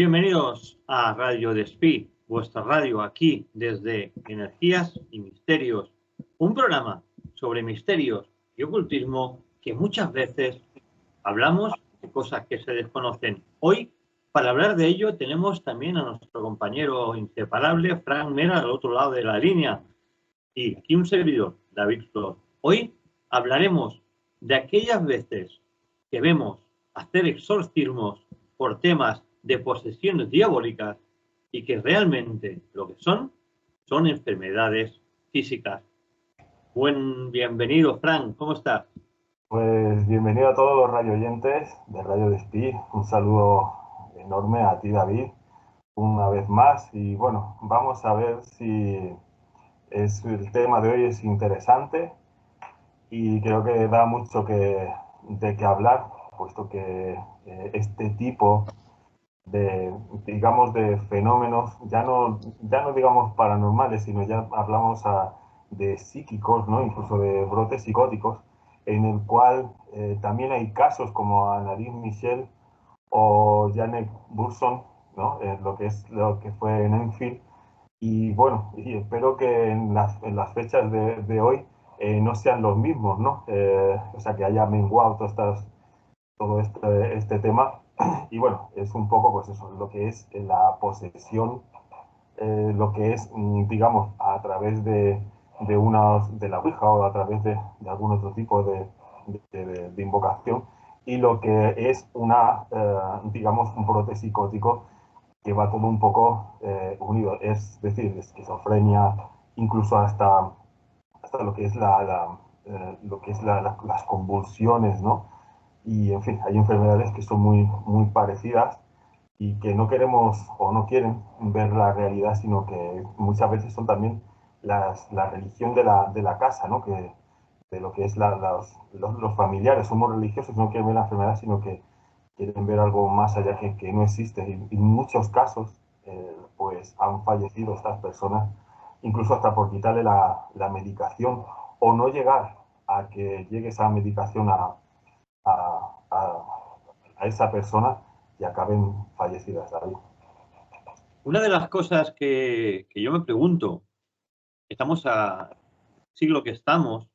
Bienvenidos a Radio Despí, vuestra radio aquí desde Energías y Misterios, un programa sobre misterios y ocultismo que muchas veces hablamos de cosas que se desconocen. Hoy, para hablar de ello, tenemos también a nuestro compañero inseparable, Frank Mera, al otro lado de la línea, y aquí un servidor, David Flor. Hoy hablaremos de aquellas veces que vemos hacer exorcismos por temas de posesiones diabólicas y que realmente lo que son enfermedades físicas. Bienvenido, Frank, ¿cómo estás? Pues bienvenido a todos los radio oyentes de Radio Despí. Un saludo enorme a ti, David, una vez más. Y bueno, vamos a ver si el tema de hoy es interesante y creo que da mucho de qué hablar, puesto que este tipo de, digamos, de fenómenos, ya no digamos paranormales, sino ya hablamos de psíquicos, ¿no? Incluso de brotes psicóticos, en el cual también hay casos como Annalise Michel o Janet Burson, ¿no? Lo que fue en Enfield. Y bueno, y espero que en las fechas de hoy no sean los mismos, ¿no? O sea, que haya menguado todo este tema. Y bueno, es un poco pues eso, lo que es la posesión, lo que es, digamos, a través de la Ouija o a través de algún otro tipo de invocación, y lo que es digamos, un brote psicótico que va todo un poco unido, es decir, esquizofrenia, incluso hasta lo que es las convulsiones, ¿no? Y en fin, hay enfermedades que son muy parecidas y que no queremos o no quieren ver la realidad, sino que muchas veces son también la religión de la casa, ¿no? De lo que es los familiares. Somos religiosos, no quieren ver la enfermedad, sino que quieren ver algo más allá que no existe. Y en muchos casos, pues han fallecido estas personas, incluso hasta por quitarle la medicación o no llegar a que llegue esa medicación a, a, a esa persona y acaben fallecidas, David. Una de las cosas que yo me pregunto, estamos a siglo que estamos,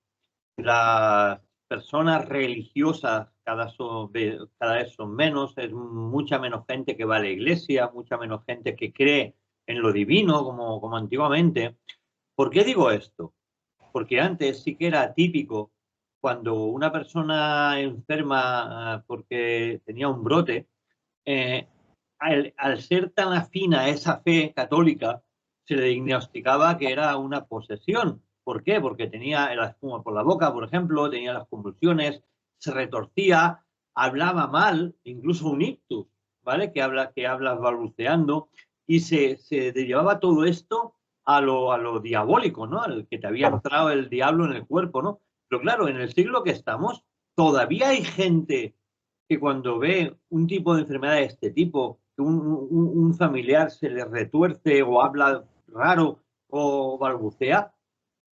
las personas religiosas cada vez son menos, es mucha menos gente que va a la iglesia, mucha menos gente que cree en lo divino como antiguamente. ¿Por qué digo esto? Porque antes sí que era típico cuando una persona enferma porque tenía un brote, eh, al ser tan afín a esa fe católica, se le diagnosticaba que era una posesión. ¿Por qué? Porque tenía la espuma por la boca, por ejemplo, tenía las convulsiones, se retorcía, hablaba mal, incluso un ictus, ¿vale? Que hablas balbuceando, y se derivaba todo esto a lo diabólico, ¿no? Al que te había Claro. entrado el diablo en el cuerpo, ¿no? Pero claro, en el siglo que estamos, todavía hay gente que cuando ve un tipo de enfermedad de este tipo, que un familiar se le retuerce o habla raro o balbucea,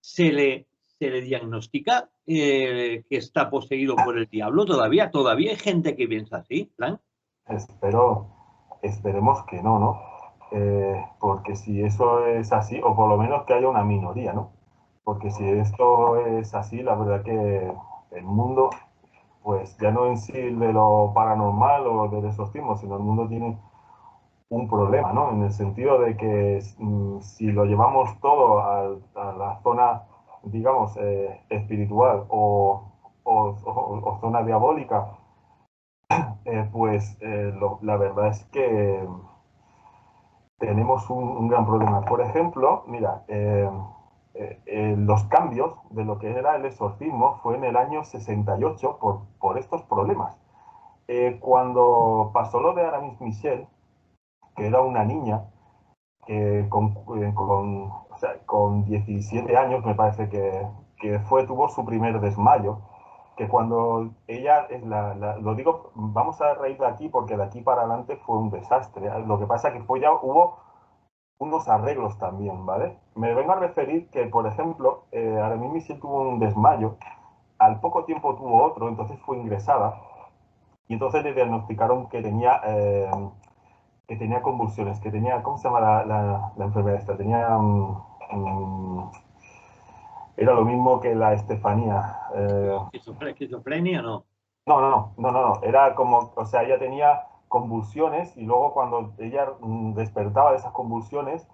se le diagnostica que está poseído por el diablo. Todavía hay gente que piensa así, ¿plan? Esperemos que no, ¿no? Porque si eso es así, o por lo menos que haya una minoría, ¿no? Porque si esto es así, la verdad que el mundo, pues ya no en sí de lo paranormal o del exorcismo, sino el mundo tiene un problema, ¿no? En el sentido de que si lo llevamos todo a la zona, digamos, espiritual o zona diabólica, la verdad es que tenemos un gran problema. Por ejemplo, mira, los cambios de lo que era el exorcismo fue en el año 68 por estos problemas. Cuando pasó lo de Aramis Michel, que era una niña que o sea, con 17 años, me parece tuvo su primer desmayo, que cuando ella, lo digo, vamos a reír de aquí porque de aquí para adelante fue un desastre. Lo que pasa es que hubo unos arreglos también, ¿vale? Me vengo a referir que, por ejemplo, Aramis Michel tuvo un desmayo, al poco tiempo tuvo otro, entonces fue ingresada y entonces le diagnosticaron que tenía que tenía convulsiones, que tenía, ¿cómo se llama la enfermedad esta? Tenía, era lo mismo que la Estefanía. ¿Esquizofrenia no? No, era como, o sea, ella tenía convulsiones y luego cuando ella despertaba de esas convulsiones,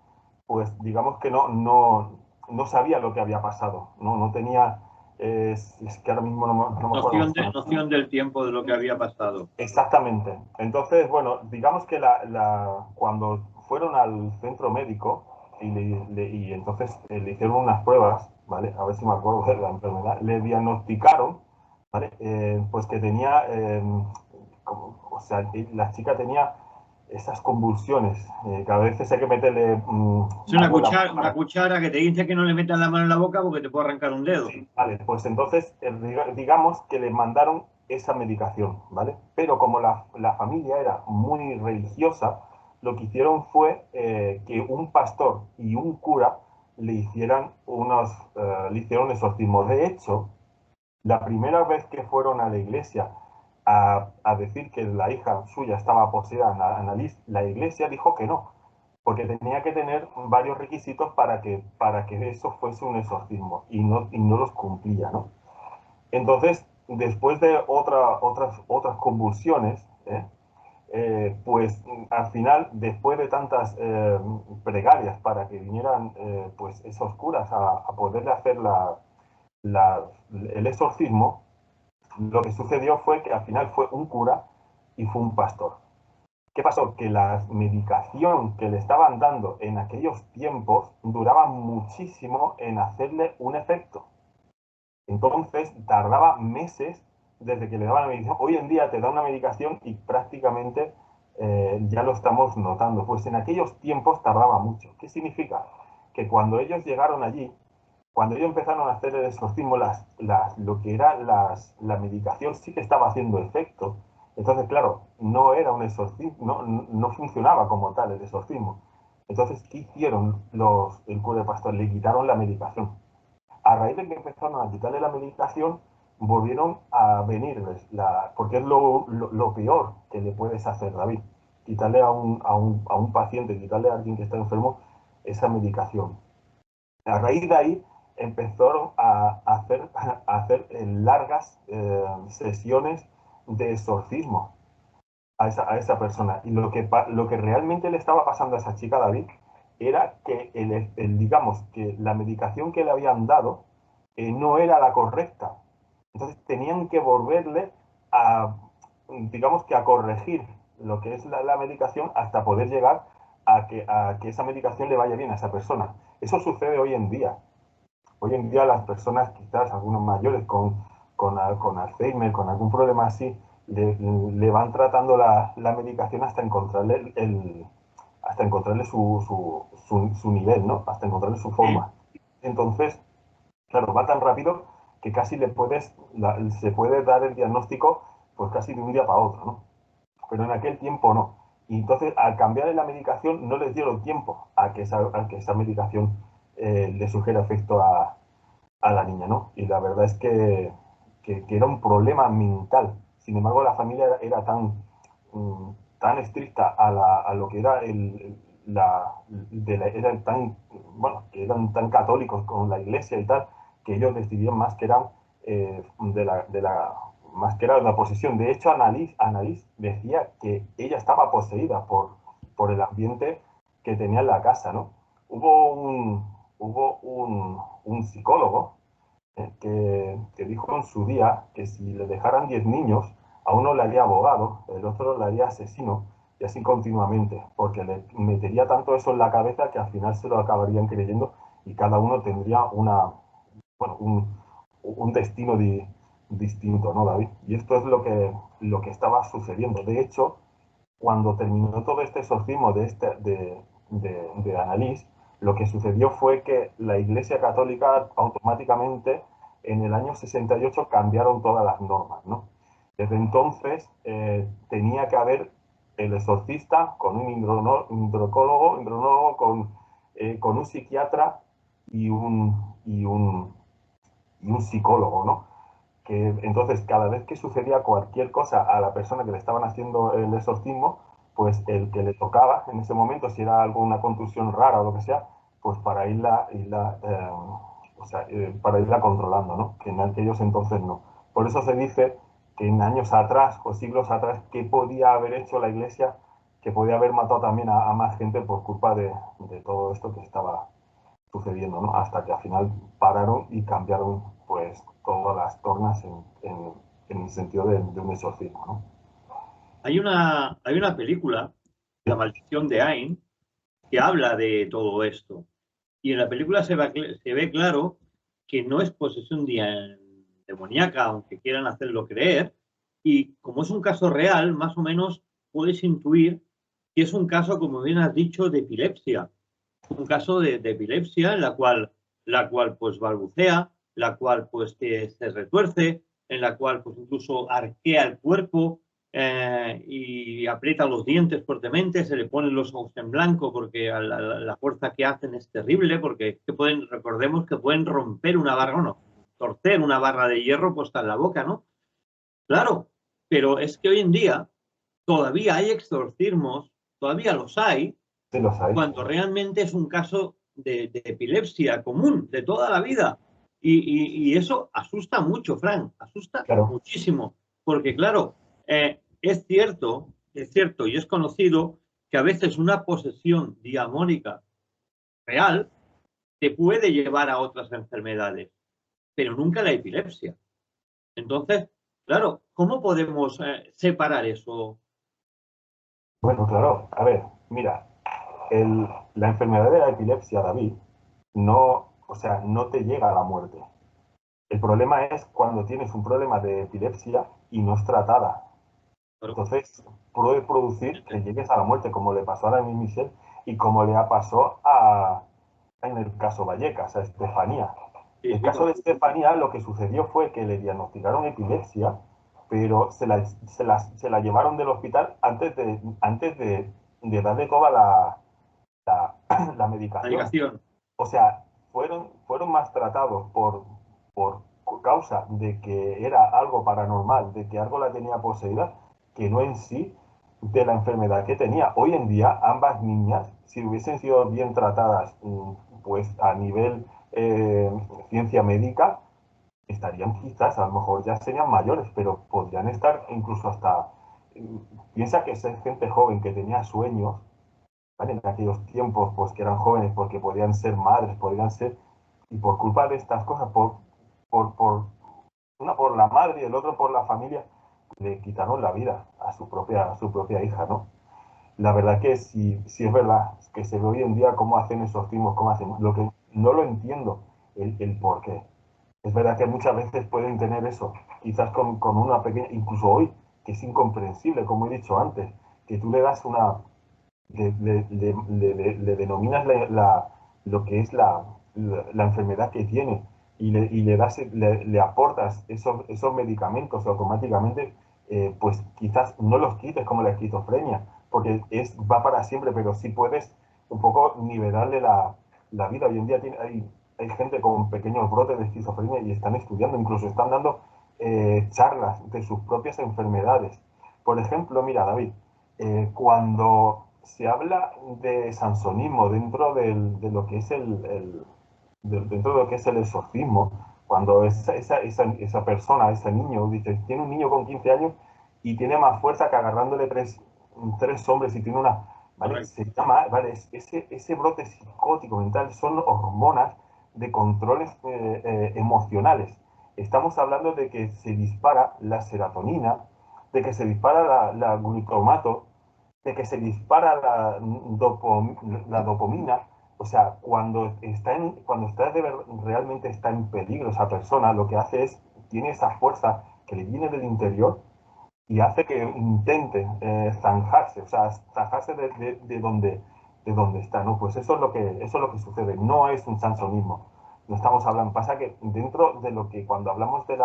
pues digamos que no sabía lo que había pasado, no tenía, es que ahora mismo no me acuerdo. Noción del tiempo de lo que había pasado. Exactamente. Entonces, bueno, digamos que cuando fueron al centro médico y entonces le hicieron unas pruebas, ¿vale? A ver si me acuerdo de la enfermedad, le diagnosticaron, ¿vale? Pues que tenía, o sea, la chica tenía esas convulsiones, que a veces hay que meterle Es una algo en la cuchara, boca. una cuchara que te dice que no le metas la mano en la boca porque te puede arrancar un dedo. Sí, vale, pues entonces digamos que le mandaron esa medicación, ¿vale? Pero como la familia era muy religiosa, lo que hicieron fue que un pastor y un cura le hicieron un exorcismo. De hecho, la primera vez que fueron a la iglesia a decir que la hija suya estaba poseída, Annalise, la iglesia dijo que no, porque tenía que tener varios requisitos para que eso fuese un exorcismo y no los cumplía, ¿no? Entonces, después de otras convulsiones, pues al final, después de tantas plegarias para que vinieran pues esos curas a poderle hacer el exorcismo, lo que sucedió fue que al final fue un cura y fue un pastor. ¿Qué pasó? Que la medicación que le estaban dando en aquellos tiempos duraba muchísimo en hacerle un efecto. Entonces tardaba meses desde que le daban la medicación. Hoy en día te da una medicación y prácticamente ya lo estamos notando. Pues en aquellos tiempos tardaba mucho. ¿Qué significa? Que cuando ellos llegaron allí, cuando ellos empezaron a hacer el exorcismo, lo que era la medicación sí que estaba haciendo efecto. Entonces, claro, no era un exorcismo, no funcionaba como tal el exorcismo. Entonces, ¿qué hicieron el cura de pastor? Le quitaron la medicación. A raíz de que empezaron a quitarle la medicación, volvieron a venirles, porque es lo peor que le puedes hacer, David, quitarle a un paciente, quitarle a alguien que está enfermo esa medicación. A raíz de ahí empezaron a hacer largas sesiones de exorcismo a esa persona. Y lo que realmente le estaba pasando a esa chica, David, era que digamos que la medicación que le habían dado no era la correcta. Entonces tenían que volverle a, digamos que a corregir lo que es la medicación hasta poder llegar a que esa medicación le vaya bien a esa persona. Eso sucede hoy en día. Hoy en día las personas, quizás algunos mayores con Alzheimer, con algún problema así, le van tratando la medicación hasta encontrarle su nivel, ¿no? Hasta encontrarle su forma. Entonces, claro, va tan rápido que casi se puede dar el diagnóstico pues casi de un día para otro, ¿no? Pero en aquel tiempo no. Y entonces, al cambiarle la medicación, no les dieron tiempo a que esa medicación le sugiera efecto a la niña, ¿no? Y la verdad es que era un problema mental. Sin embargo, la familia era tan estricta a lo que era eran tan, bueno, que eran tan católicos con la iglesia y tal, que ellos decidían más que eran más que era una posesión. De hecho, Annalise decía que ella estaba poseída por el ambiente que tenía en la casa, ¿no? Hubo un psicólogo que dijo en su día que si le dejaran 10 niños, a uno le haría abogado, el otro le haría asesino, y así continuamente, porque le metería tanto eso en la cabeza que al final se lo acabarían creyendo y cada uno tendría bueno, un destino distinto, ¿no, David? Y esto es lo que estaba sucediendo. De hecho, cuando terminó todo este exorcismo de Annalise, lo que sucedió fue que la Iglesia Católica automáticamente en el año 68 cambiaron todas las normas, ¿no? Desde entonces tenía que haber el exorcista con un hidronólogo, con un psiquiatra y un psicólogo, ¿no? Que entonces cada vez que sucedía cualquier cosa a la persona que le estaban haciendo el exorcismo, pues el que le tocaba en ese momento, si era alguna contusión rara o lo que sea, pues para para irla controlando, ¿no? Que en aquellos entonces no. Por eso se dice que en años atrás o siglos atrás, ¿qué podía haber hecho la Iglesia? Que podía haber matado también a más gente por culpa de todo esto que estaba sucediendo, ¿no? Hasta que al final pararon y cambiaron pues todas las tornas en el sentido de un exorcismo, ¿no? Hay una película, La maldición de Ain, que habla de todo esto. Y en la película se ve claro que no es posesión demoníaca, aunque quieran hacerlo creer. Y como es un caso real, más o menos puedes intuir que es un caso, como bien has dicho, de epilepsia. Un caso de epilepsia en la cual pues balbucea, la cual pues se retuerce, en la cual pues incluso arquea el cuerpo, y aprieta los dientes fuertemente, se le ponen los ojos en blanco porque la fuerza que hacen es terrible, porque recordemos que pueden romper una barra, no, torcer una barra de hierro puesta en la boca, ¿no? Claro, pero es que hoy en día todavía hay exorcismos, todavía los hay, Sí, los hay. cuando realmente es un caso de epilepsia común de toda la vida. Y eso asusta mucho, Frank, asusta Claro. muchísimo, porque claro, es cierto y es conocido que a veces una posesión diabólica real te puede llevar a otras enfermedades, pero nunca la epilepsia. Entonces, claro, ¿cómo podemos separar eso? Bueno, claro. A ver, mira, la enfermedad de la epilepsia, David, no, o sea, no te llega a la muerte. El problema es cuando tienes un problema de epilepsia y no es tratada. Claro, Entonces, puede producir que llegues a la muerte, como le pasó a la Michelle y como le ha pasado en el caso Vallecas, a Estefanía. sí, El sí, caso de Estefanía, lo que sucedió fue que le diagnosticaron epilepsia, pero se la llevaron del hospital antes de darle toda la la medicación. medicación. O sea, fueron más tratados por causa de que era algo paranormal, de que algo la tenía poseída, que no en sí de la enfermedad que tenía. Hoy en día, ambas niñas, si hubiesen sido bien tratadas, pues a nivel ciencia médica, estarían quizás, a lo mejor ya serían mayores, pero podrían estar incluso hasta... Piensa que es gente joven que tenía sueños, ¿vale? En aquellos tiempos, pues que eran jóvenes porque podían ser madres, podían ser, y por culpa de estas cosas, por una por la madre y el otro por la familia, le quitaron la vida a su propia hija, ¿no? La verdad que sí es verdad que se ve hoy en día cómo hacen esos timos, cómo hacen, lo que no lo entiendo, el por qué. Es verdad que muchas veces pueden tener eso, quizás con una pequeña, incluso hoy, que es incomprensible, como he dicho antes, que tú le das le denominas lo que es la enfermedad que tiene y le aportas esos medicamentos automáticamente, pues quizás no los quites como la esquizofrenia, porque va para siempre, pero sí puedes un poco nivelarle la vida. Hoy en día hay gente con pequeños brotes de esquizofrenia y están estudiando, incluso están dando charlas de sus propias enfermedades. Por ejemplo, mira, David, cuando se habla de sansonismo de lo que es dentro de lo que es el exorcismo, cuando esa persona, ese niño, dice, tiene un niño con 15 años y tiene más fuerza que agarrándole tres hombres y tiene una, ¿vale? Correcto. Se llama, ¿vale? Ese brote psicótico mental son hormonas de controles emocionales. Estamos hablando de que se dispara la serotonina, de que se dispara la glutamato, de que se dispara la dopamina. O sea, realmente está en peligro esa persona, lo que hace es, tiene esa fuerza que le viene del interior y hace que intente zanjarse, o sea, zanjarse de donde está, ¿no? Pues eso es lo que sucede, no es un sansonismo. No estamos hablando, pasa que dentro de lo que cuando hablamos de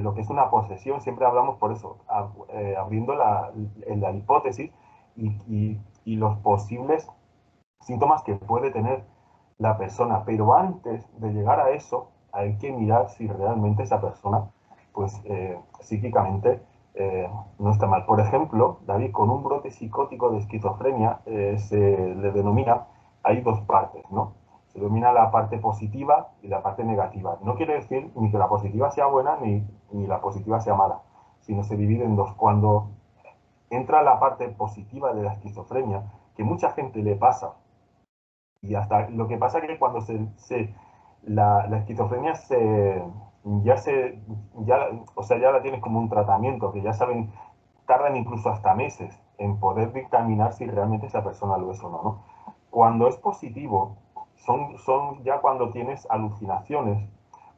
lo que es una posesión, siempre hablamos por eso, abriendo la hipótesis y los posibles síntomas que puede tener la persona. Pero antes de llegar a eso, hay que mirar si realmente esa persona, pues psíquicamente, no está mal. Por ejemplo, David, con un brote psicótico de esquizofrenia se le denomina, hay dos partes, ¿no? Se denomina la parte positiva y la parte negativa. No quiere decir ni que la positiva sea buena ni la positiva sea mala, sino se divide en dos. Cuando entra la parte positiva de la esquizofrenia, que mucha gente le pasa, y hasta lo que pasa es que cuando la esquizofrenia o sea, ya la tienes como un tratamiento, que ya saben, tardan incluso hasta meses en poder dictaminar si realmente esa persona lo es o no, ¿no? Cuando es positivo, son ya cuando tienes alucinaciones,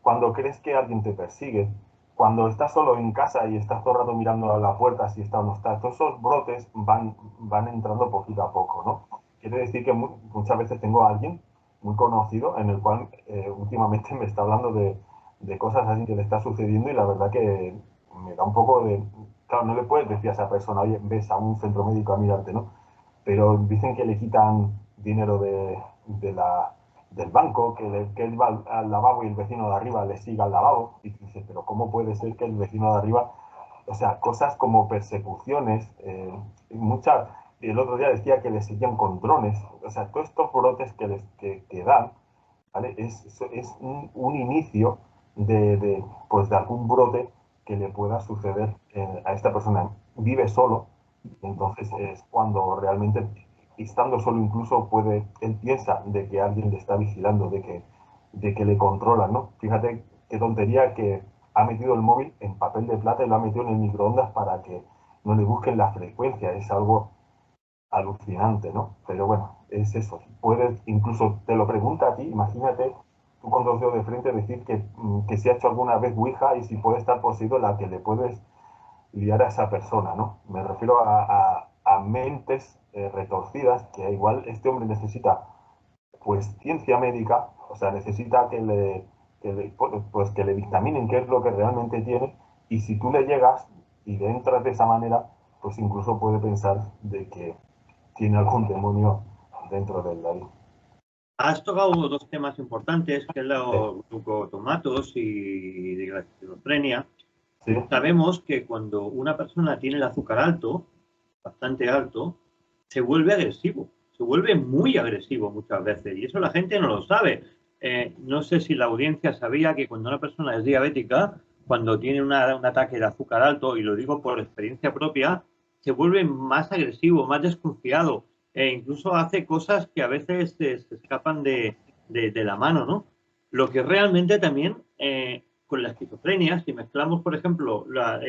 cuando crees que alguien te persigue, cuando estás solo en casa y estás todo el rato mirando a la puerta si está o no está, todos esos brotes van entrando poquito a poco, ¿no? Quiere decir que muchas veces tengo a alguien muy conocido en el cual últimamente me está hablando de cosas así que le está sucediendo y la verdad que me da un poco de... Claro, no le puedes decir a esa persona, oye, ves a un centro médico a mirarte, ¿no? Pero dicen que le quitan dinero del banco, que él va al lavabo y el vecino de arriba le siga al lavabo. Y dices, pero ¿cómo puede ser que el vecino de arriba, o sea, cosas como persecuciones, muchas, el otro día decía que le seguían con drones, o sea, todos estos brotes que dan, ¿vale? Es un inicio pues de algún brote que le pueda suceder a esta persona. Vive solo, entonces es cuando realmente, estando solo incluso, él piensa de que alguien le está vigilando, de que le controla, ¿no? Fíjate qué tontería que ha metido el móvil en papel de plata y lo ha metido en el microondas para que no le busquen la frecuencia. Es algo alucinante, ¿no? Pero bueno, es eso. Puedes, incluso te lo pregunta a ti, imagínate tú con dos dedos de frente decir que si ha hecho alguna vez Ouija y si puede estar poseído la que le puedes liar a esa persona, ¿no? Me refiero a mentes retorcidas, que igual este hombre necesita pues ciencia médica, o sea, necesita pues, que le dictaminen qué es lo que realmente tiene, y si tú le llegas y le entras de esa manera, pues incluso puede pensar de que tiene algún demonio dentro del David. Has tocado dos temas importantes, que es Sí, los glucotomatos y la esquizofrenia. sí, Sabemos que cuando una persona tiene el azúcar alto, bastante alto, se vuelve agresivo, se vuelve muy agresivo muchas veces, y eso la gente no lo sabe. No sé si la audiencia sabía que cuando una persona es diabética, cuando tiene un ataque de azúcar alto, y lo digo por experiencia propia, se vuelve más agresivo, más desconfiado, e incluso hace cosas que a veces se escapan de la mano, ¿no? Lo que realmente también con la esquizofrenia, si mezclamos, por ejemplo, la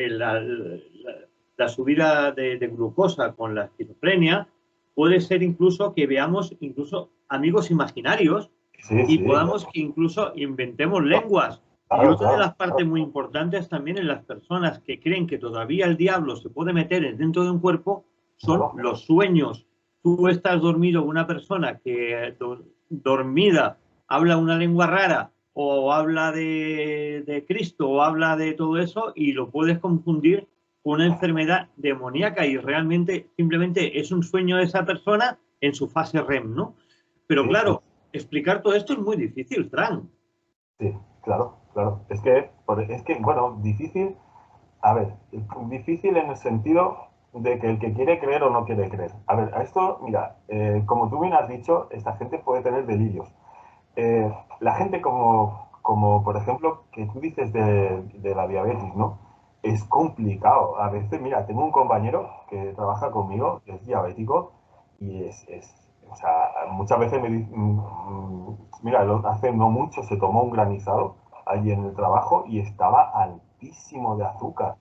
subida de glucosa con la esquizofrenia, puede ser incluso que veamos incluso amigos imaginarios sí, y sí, podamos que incluso inventemos lenguas. Y claro, otra de claro, las partes muy importantes también en las personas que creen que todavía el diablo se puede meter dentro de un cuerpo son claro, los sueños. Tú estás dormido, una persona que dormida habla una lengua rara o habla de Cristo o habla de todo eso y lo puedes confundir con una enfermedad demoníaca y realmente simplemente es un sueño de esa persona en su fase REM, ¿no? Pero sí, sí, claro, explicar todo esto es muy difícil, Fran. sí, claro, claro. Es que, bueno, difícil. A ver, difícil en el sentido de que el que quiere creer o no quiere creer. A ver, a esto, mira, como tú bien has dicho, esta gente puede tener delirios. La gente como, por ejemplo, que tú dices de la diabetes, ¿no? Es complicado. A veces, mira, tengo un compañero que trabaja conmigo, que es diabético, y o sea, muchas veces me dice, mira, hace no mucho se tomó un granizado allí en el trabajo y estaba altísimo de azúcar,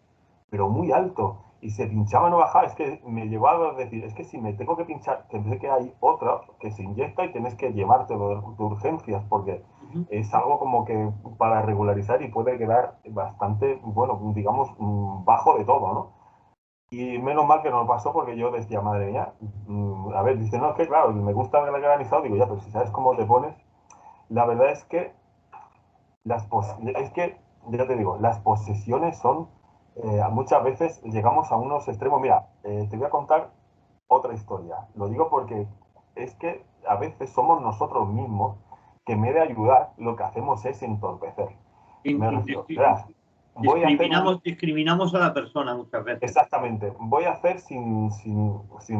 pero muy alto. Y se pinchaba, no bajaba. Es que me llegó a decir, es que si me tengo que pinchar, tendré que hay otra que se inyecta y tienes que llevártelo de urgencias, porque Uh -huh. es algo como que para regularizar y puede quedar bastante, bueno, digamos, bajo de todo, ¿no? Y menos mal que no lo pasó porque yo decía, madre mía, a ver, dice, no, es que claro, me gusta el granizado, digo, ya, pero si sabes cómo te pones, la verdad es que ya te digo, las posesiones son, muchas veces llegamos a unos extremos. Mira, te voy a contar otra historia. Lo digo porque es que a veces somos nosotros mismos que en vez de ayudar, lo que hacemos es entorpecer. Me refiero, verás, Discriminamos a la persona muchas veces. Exactamente. Voy a hacer sin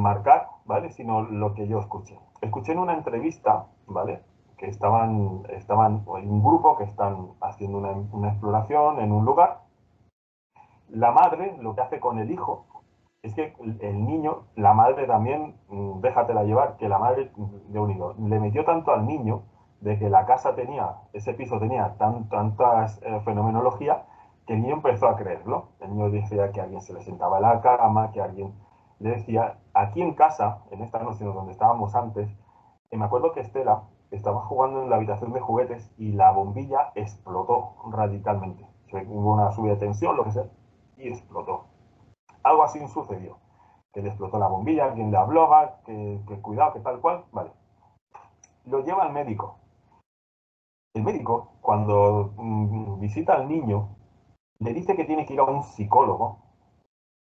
marcar, ¿vale? Sino lo que yo escuché. Escuché en una entrevista, ¿vale? Que estaban en un grupo que están haciendo una exploración en un lugar. La madre lo que hace con el hijo es que el niño, la madre también, déjatela llevar, que la madre de un hijo, le metió tanto al niño de que la casa tenía, ese piso tenía tantas fenomenología, que el niño empezó a creerlo. El niño decía que alguien se le sentaba en la cama, que alguien le decía, aquí en casa, en esta noche donde estábamos antes, me acuerdo que Estela estaba jugando en la habitación de juguetes y la bombilla explotó radicalmente. Hubo una subida de tensión, lo que sea, y explotó. Algo así sucedió. Que le explotó la bombilla, alguien le hablaba, que cuidado, que tal cual. Vale. Lo lleva al médico. El médico, cuando visita al niño, le dice que tiene que ir a un psicólogo,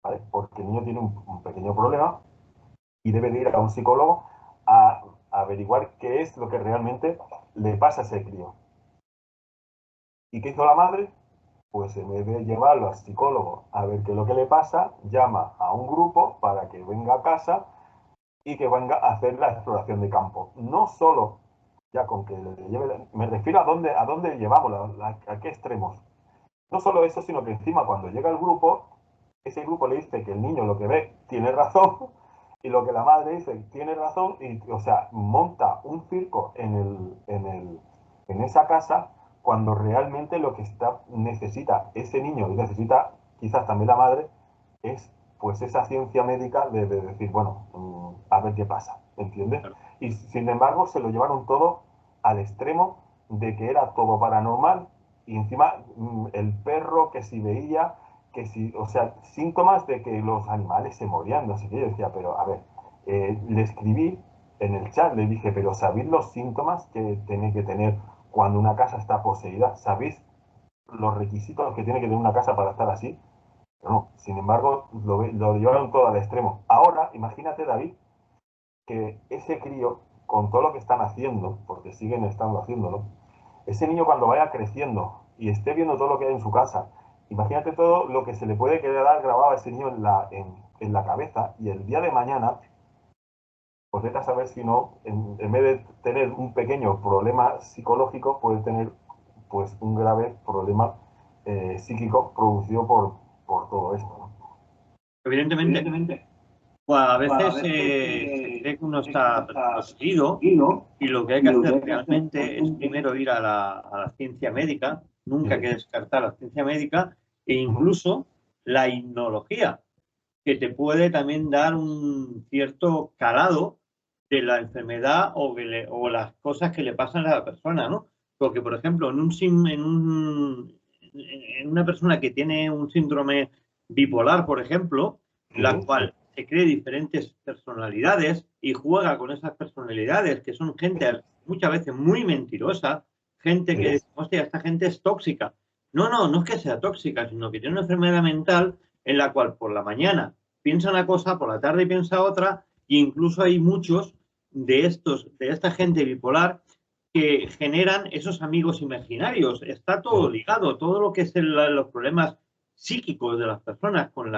¿vale? Porque el niño tiene un pequeño problema y debe de ir a un psicólogo a averiguar qué es lo que realmente le pasa a ese crío. ¿Y qué hizo la madre? Pues en vez de llevarlo al psicólogo a ver qué es lo que le pasa, llama a un grupo para que venga a casa y que venga a hacer la exploración de campo. No solo ya con que le lleve, me refiero a dónde llevamos, a qué extremos. No solo eso, sino que encima cuando llega el grupo, ese grupo le dice que el niño lo que ve tiene razón y lo que la madre dice tiene razón y, o sea, monta un circo en esa casa cuando realmente lo que necesita ese niño y necesita quizás también la madre es pues esa ciencia médica de decir, bueno, a ver qué pasa, ¿entiendes? Claro. Y sin embargo se lo llevaron todo al extremo de que era todo paranormal y encima el perro que si veía, que si, o sea, síntomas de que los animales se morían, no sé qué, yo decía, pero a ver, le escribí en el chat, le dije, pero ¿sabéis los síntomas que tiene que tener cuando una casa está poseída? ¿Sabéis los requisitos que tiene que tener una casa para estar así? No, sin embargo, lo llevaron todo al extremo. Ahora, imagínate, David, que ese crío, con todo lo que están haciendo, porque siguen estando haciéndolo, ese niño cuando vaya creciendo y esté viendo todo lo que hay en su casa, imagínate todo lo que se le puede quedar grabado a ese niño en la cabeza y el día de mañana, pues vete a saber si no, en vez de tener un pequeño problema psicológico, puede tener pues un grave problema psíquico producido por todo esto, ¿no? Evidentemente, pues a veces se cree que uno está poseído y lo que hay que hacer realmente es primero ir a la ciencia médica, nunca hay que descartar la ciencia médica e incluso la hipnología, que te puede también dar un cierto calado de la enfermedad o las cosas que le pasan a la persona, ¿no? Porque, por ejemplo, en una persona que tiene un síndrome bipolar, por ejemplo, la cual se cree diferentes personalidades y juega con esas personalidades, que son gente muchas veces muy mentirosa, gente que dice, hostia, esta gente es tóxica. No es que sea tóxica, sino que tiene una enfermedad mental en la cual por la mañana piensa una cosa, por la tarde piensa otra, e incluso hay muchos de esta gente bipolar que generan esos amigos imaginarios. Está todo ligado, todo lo que es los problemas psíquicos de las personas con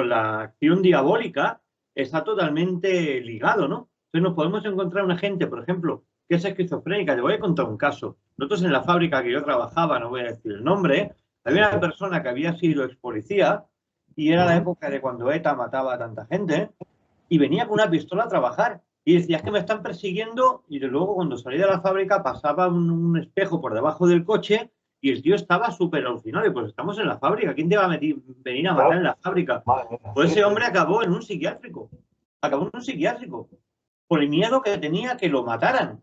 la acción diabólica está totalmente ligado, ¿no? Entonces nos podemos encontrar una gente, por ejemplo, que es esquizofrénica. Te voy a contar un caso. Nosotros en la fábrica que yo trabajaba, no voy a decir el nombre, había una persona que había sido ex policía y era la época de cuando ETA mataba a tanta gente y venía con una pistola a trabajar y decía, es que me están persiguiendo y de luego cuando salí de la fábrica pasaba un espejo por debajo del coche y el tío estaba súper alucinado y pues estamos en la fábrica, ¿quién te va a venir a matar en la fábrica? Pues ese hombre acabó en un psiquiátrico, por el miedo que tenía que lo mataran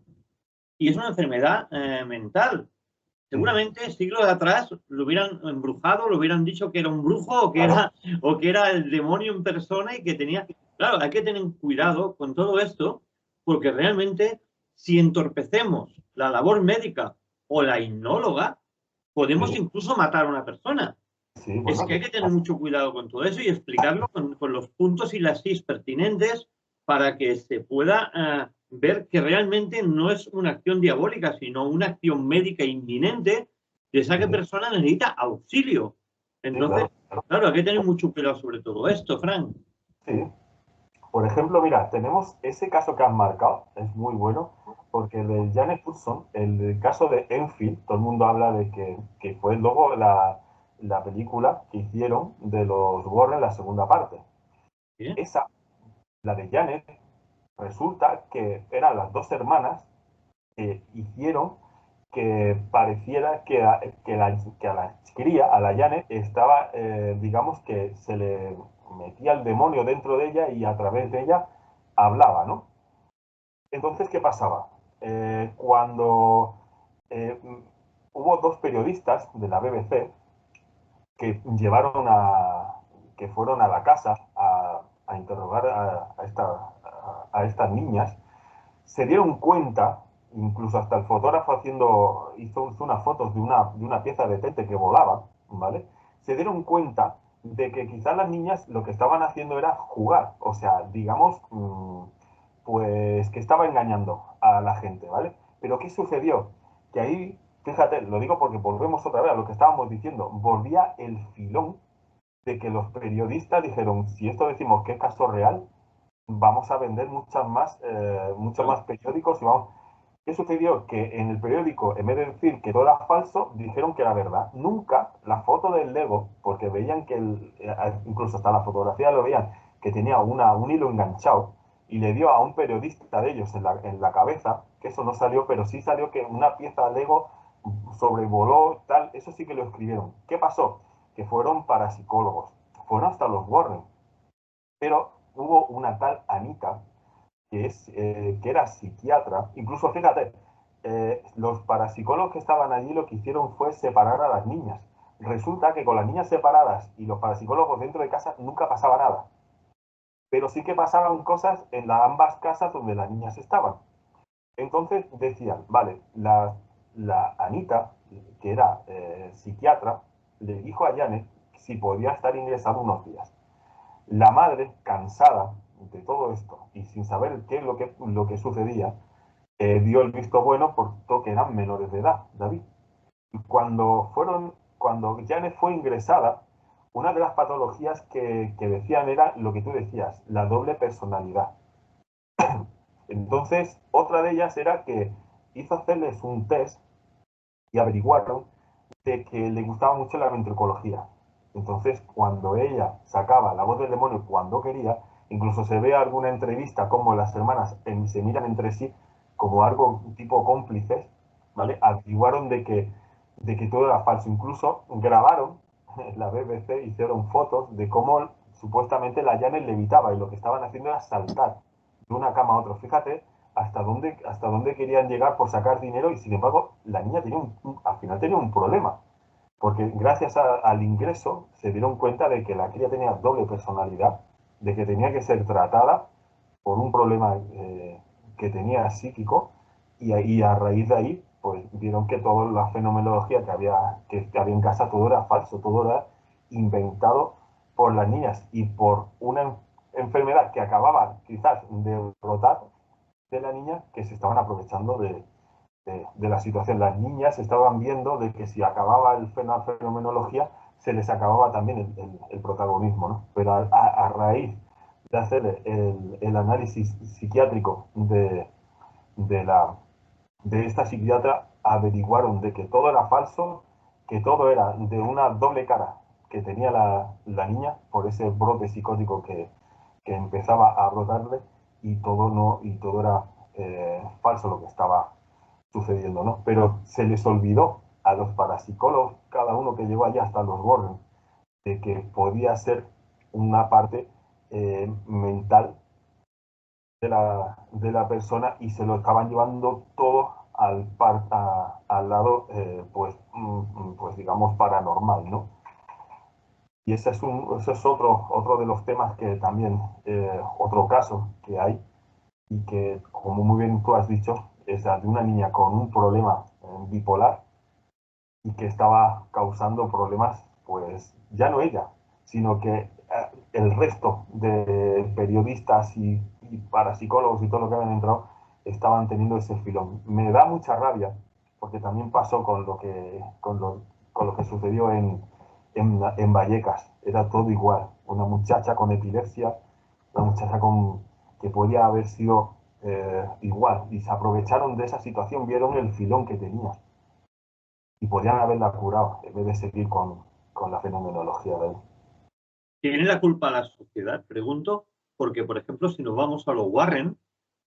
y es una enfermedad mental. Seguramente siglos atrás lo hubieran embrujado, lo hubieran dicho que era un brujo o que era el demonio en persona y que tenía... Claro, hay que tener cuidado con todo esto porque realmente si entorpecemos la labor médica o la hipnóloga, podemos incluso matar a una persona. Es que hay que tener mucho cuidado con todo eso y explicarlo con los puntos y las is pertinentes para que se pueda ver que realmente no es una acción diabólica, sino una acción médica inminente y esa que persona necesita auxilio. Entonces, sí, claro, hay que tener mucho cuidado sobre todo esto, Fran. Sí. Por ejemplo, mira, tenemos ese caso que has marcado, es muy bueno, porque el de Janet Hudson, el caso de Enfield, todo el mundo habla de que fue luego la película que hicieron de los Warren, la segunda parte. ¿Sí? Esa, la de Janet, resulta que eran las dos hermanas que hicieron que pareciera que a la cría, a la Janet, estaba, digamos, que se le metía el demonio dentro de ella y a través de ella hablaba, ¿no? Entonces, ¿qué pasaba? Cuando eh, hubo dos periodistas de la BBC que llevaron que fueron a la casa a interrogar a estas niñas, se dieron cuenta, incluso hasta el fotógrafo hizo unas fotos de una pieza de tente que volaba, ¿vale? Se dieron cuenta de que quizás las niñas lo que estaban haciendo era jugar, o sea, digamos, pues que estaba engañando a la gente, ¿vale? Pero ¿qué sucedió? Que ahí, fíjate, lo digo porque volvemos otra vez a lo que estábamos diciendo, volvía el filón de que los periodistas dijeron, si esto decimos que es caso real, vamos a vender muchos Claro. más periódicos y vamos. ¿Qué sucedió? Que en el periódico, en vez de decir que todo era falso, dijeron que era verdad. Nunca la foto del Lego, porque veían que incluso hasta la fotografía lo veían, que tenía un hilo enganchado y le dio a un periodista de ellos en la cabeza, que eso no salió, pero sí salió que una pieza de Lego sobrevoló, tal, eso sí que lo escribieron. ¿Qué pasó? Que fueron parapsicólogos, fueron hasta los Warren, pero hubo una tal Anita que era psiquiatra, incluso fíjate, los parapsicólogos que estaban allí lo que hicieron fue separar a las niñas. Resulta que con las niñas separadas y los parapsicólogos dentro de casa nunca pasaba nada, pero sí que pasaban cosas en ambas casas donde las niñas estaban. Entonces decían, vale, la Anita, que era psiquiatra, le dijo a Janet si podía estar ingresado unos días. La madre, cansada de todo esto y sin saber qué es lo que sucedía, dio el visto bueno por todo que eran menores de edad, David. Y cuando Janet fue ingresada, una de las patologías que decían era lo que tú decías, la doble personalidad. Entonces, otra de ellas era que hizo hacerles un test y averiguaron de que le gustaba mucho la ventricología. Entonces, cuando ella sacaba la voz del demonio cuando quería, incluso se ve alguna entrevista como las hermanas se miran entre sí como algo tipo cómplices, ¿vale? Averiguaron de que todo era falso. Incluso grabaron, en la BBC hicieron fotos de cómo supuestamente la Janet levitaba y lo que estaban haciendo era saltar de una cama a otra. Fíjate hasta dónde querían llegar por sacar dinero y sin embargo la niña al final tenía un problema porque gracias al ingreso se dieron cuenta de que la cría tenía doble personalidad, de que tenía que ser tratada por un problema que tenía psíquico y a raíz de ahí pues vieron que toda la fenomenología que había en casa todo era falso, todo era inventado por las niñas y por una enfermedad que acababa quizás de brotar de la niña que se estaban aprovechando de la situación. Las niñas estaban viendo de que si acababa la fenomenología, se les acababa también el protagonismo, ¿no? Pero a raíz de hacer el análisis psiquiátrico de, la, de esta psiquiatra, averiguaron de que todo era falso, que todo era de una doble cara que tenía la niña por ese brote psicótico que empezaba a brotarle y todo no y todo era falso lo que estaba sucediendo, ¿no? Pero se les olvidó a los parapsicólogos, cada uno que llegó allá hasta los Warren, de que podía ser una parte mental de la persona y se lo estaban llevando todo al lado, pues digamos, paranormal, ¿no? Y ese es otro de los temas que también, otro caso que hay y que, como muy bien tú has dicho, es de una niña con un problema bipolar y que estaba causando problemas, pues ya no ella, sino que el resto de periodistas y parapsicólogos y todo lo que habían entrado estaban teniendo ese filón. Me da mucha rabia porque también pasó con lo que sucedió en Vallecas. Era todo igual. Una muchacha con epilepsia, una muchacha que podía haber sido igual. Y se aprovecharon de esa situación, vieron el filón que tenía. Y podían haberla curado en vez de seguir con la fenomenología de él. ¿Tiene la culpa la sociedad? Pregunto, porque, por ejemplo, si nos vamos a los Warren,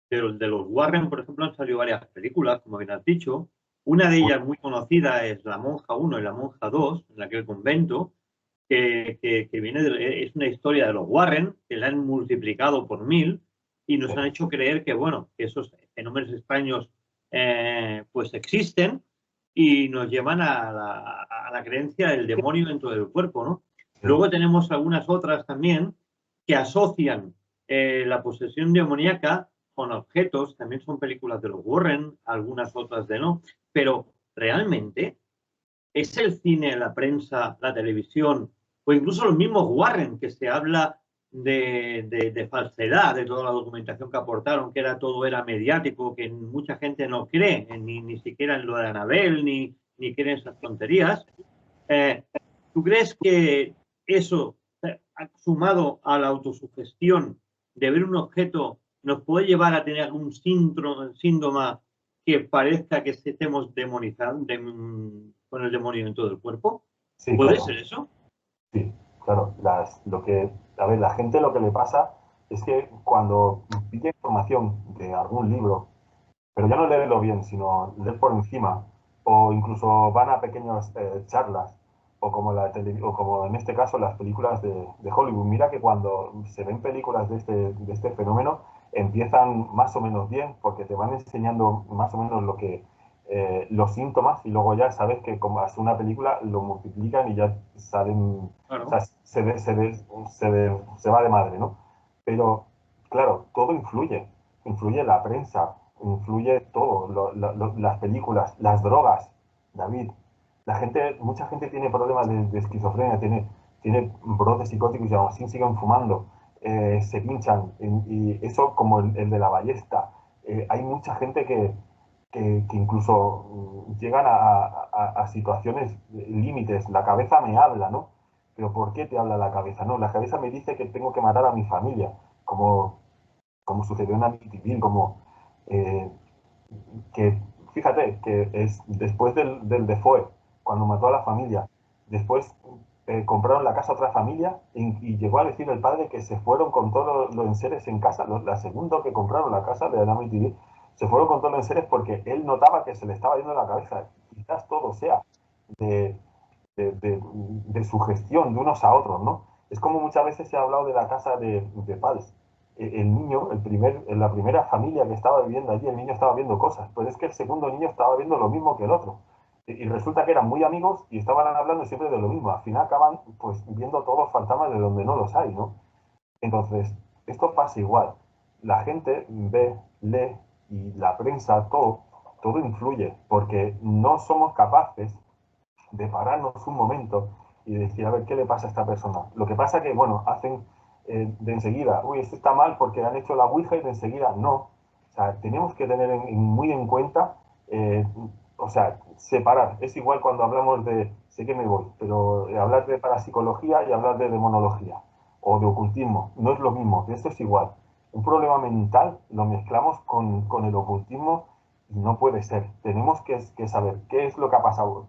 de los Warren, por ejemplo, han salido varias películas, como bien has dicho. Una de ellas muy conocida es La monja 1 y La monja 2, en aquel convento, que viene es una historia de los Warren, que la han multiplicado por 1000 y nos han hecho creer que, bueno, que esos fenómenos extraños pues existen y nos llevan a la creencia del demonio dentro del cuerpo, ¿no? Luego tenemos algunas otras también que asocian la posesión demoníaca con objetos, también son películas de los Warren, algunas otras de no, pero realmente es el cine, la prensa, la televisión o incluso los mismos Warren, que se habla de falsedad, de toda la documentación que aportaron, que todo era mediático, que mucha gente no cree, ni siquiera en lo de Annabelle, ni cree en esas tonterías. ¿Tú crees que eso, sumado a la autosugestión de ver un objeto, nos puede llevar a tener algún síntoma que parezca que estemos demonizados con el demonio en todo el cuerpo? Sí, ¿Puede claro. ser eso? Sí, claro. A ver, la gente lo que le pasa es que cuando pide información de algún libro, pero ya no leerlo bien, sino leer por encima, o incluso van a pequeñas charlas, o como en este caso las películas de Hollywood. Mira que cuando se ven películas de este fenómeno, empiezan más o menos bien, porque te van enseñando más o menos los síntomas, y luego ya sabes que como hace una película lo multiplican y ya salen, Claro. o sea, se va de madre, ¿no? Pero, claro, todo influye la prensa, influye todo, las películas, las drogas, David. Mucha gente tiene problemas de esquizofrenia, tiene brotes psicóticos y aún así siguen fumando, se pinchan, y eso como el de la ballesta. Hay mucha gente que incluso llegan a situaciones límites. La cabeza me habla, ¿no? Pero ¿por qué te habla la cabeza? No, la cabeza me dice que tengo que matar a mi familia, como sucedió en Amityville, eh, que fíjate que es después del Defoe, cuando mató a la familia, después compraron la casa a otra familia y llegó a decir el padre que se fueron con todos los enseres en casa, la segunda que compraron la casa de Amityville, se fueron con todos los enseres porque él notaba que se le estaba yendo la cabeza. Quizás todo sea de, de sugestión de unos a otros, ¿no? Es como muchas veces se ha hablado de la casa de Pals. El niño, en la primera familia que estaba viviendo allí, el niño estaba viendo cosas, pero es que el segundo niño estaba viendo lo mismo que el otro. Y resulta que eran muy amigos y estaban hablando siempre de lo mismo. Al final acaban pues viendo todos fantasmas de donde no los hay, ¿no? Entonces, esto pasa igual. La gente ve, lee, y la prensa, todo influye, porque no somos capaces de pararnos un momento y decir, a ver, ¿qué le pasa a esta persona? Lo que pasa que, bueno, hacen de enseguida, uy, esto está mal porque han hecho la Ouija, y de enseguida no. O sea, tenemos que tener muy en cuenta, o sea, separar. Es igual cuando hablamos sé que me voy, pero hablar de parapsicología y hablar de demonología o de ocultismo, no es lo mismo, esto es igual. Un problema mental lo mezclamos con el ocultismo y no puede ser. Tenemos que saber qué es lo que ha pasado.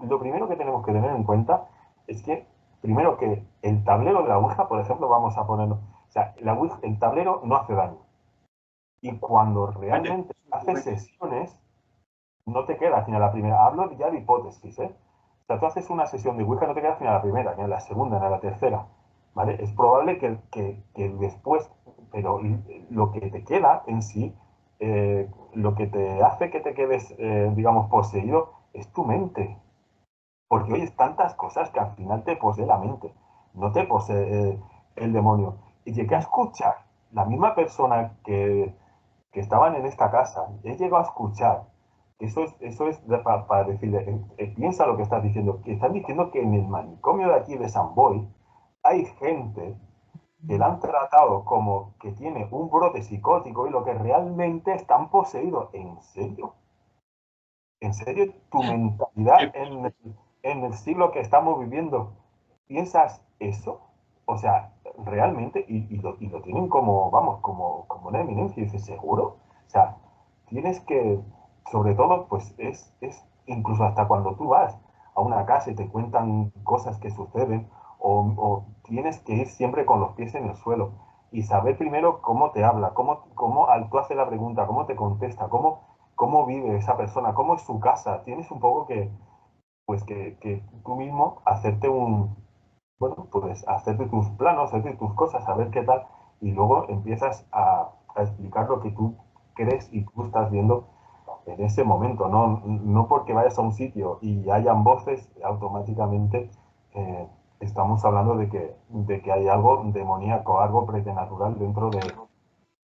Lo primero que tenemos que tener en cuenta es que, primero, que el tablero de la Ouija, por ejemplo, vamos a ponerlo, o sea, el tablero no hace daño. Y cuando realmente haces sesiones, no te quedas ni a la primera. Hablo ya de hipótesis, ¿eh? O sea, tú haces una sesión de Ouija, no te quedas ni a la primera, ni a la segunda, ni a la tercera, ¿vale? Es probable que después, pero lo que te queda en sí, lo que te hace que te quedes, digamos, poseído, es tu mente. Porque oyes tantas cosas que al final te posee la mente, no te posee el demonio. Y llegué a escuchar, la misma persona que estaban en esta casa, he llegado a escuchar, eso es para decirle, piensa lo que estás diciendo, que están diciendo que en el manicomio de aquí de San Boy hay gente que la han tratado como que tiene un brote psicótico y lo que realmente están poseídos. ¿En serio? ¿En serio tu mentalidad en el siglo que estamos viviendo piensas eso? O sea, realmente, y lo tienen como, vamos, como una eminencia, y dices, ¿seguro? O sea, tienes que, sobre todo, pues es incluso hasta cuando tú vas a una casa y te cuentan cosas que suceden, o tienes que ir siempre con los pies en el suelo y saber primero cómo te habla, cómo al tú haces la pregunta, cómo te contesta, cómo vive esa persona, cómo es su casa. Tienes un poco que, pues que tú mismo hacerte bueno, pues hacerte tus planos, hacerte tus cosas, a ver qué tal, y luego empiezas a explicar lo que tú crees y tú estás viendo en ese momento, no porque vayas a un sitio y hayan voces, automáticamente estamos hablando de que hay algo demoníaco, algo preternatural dentro de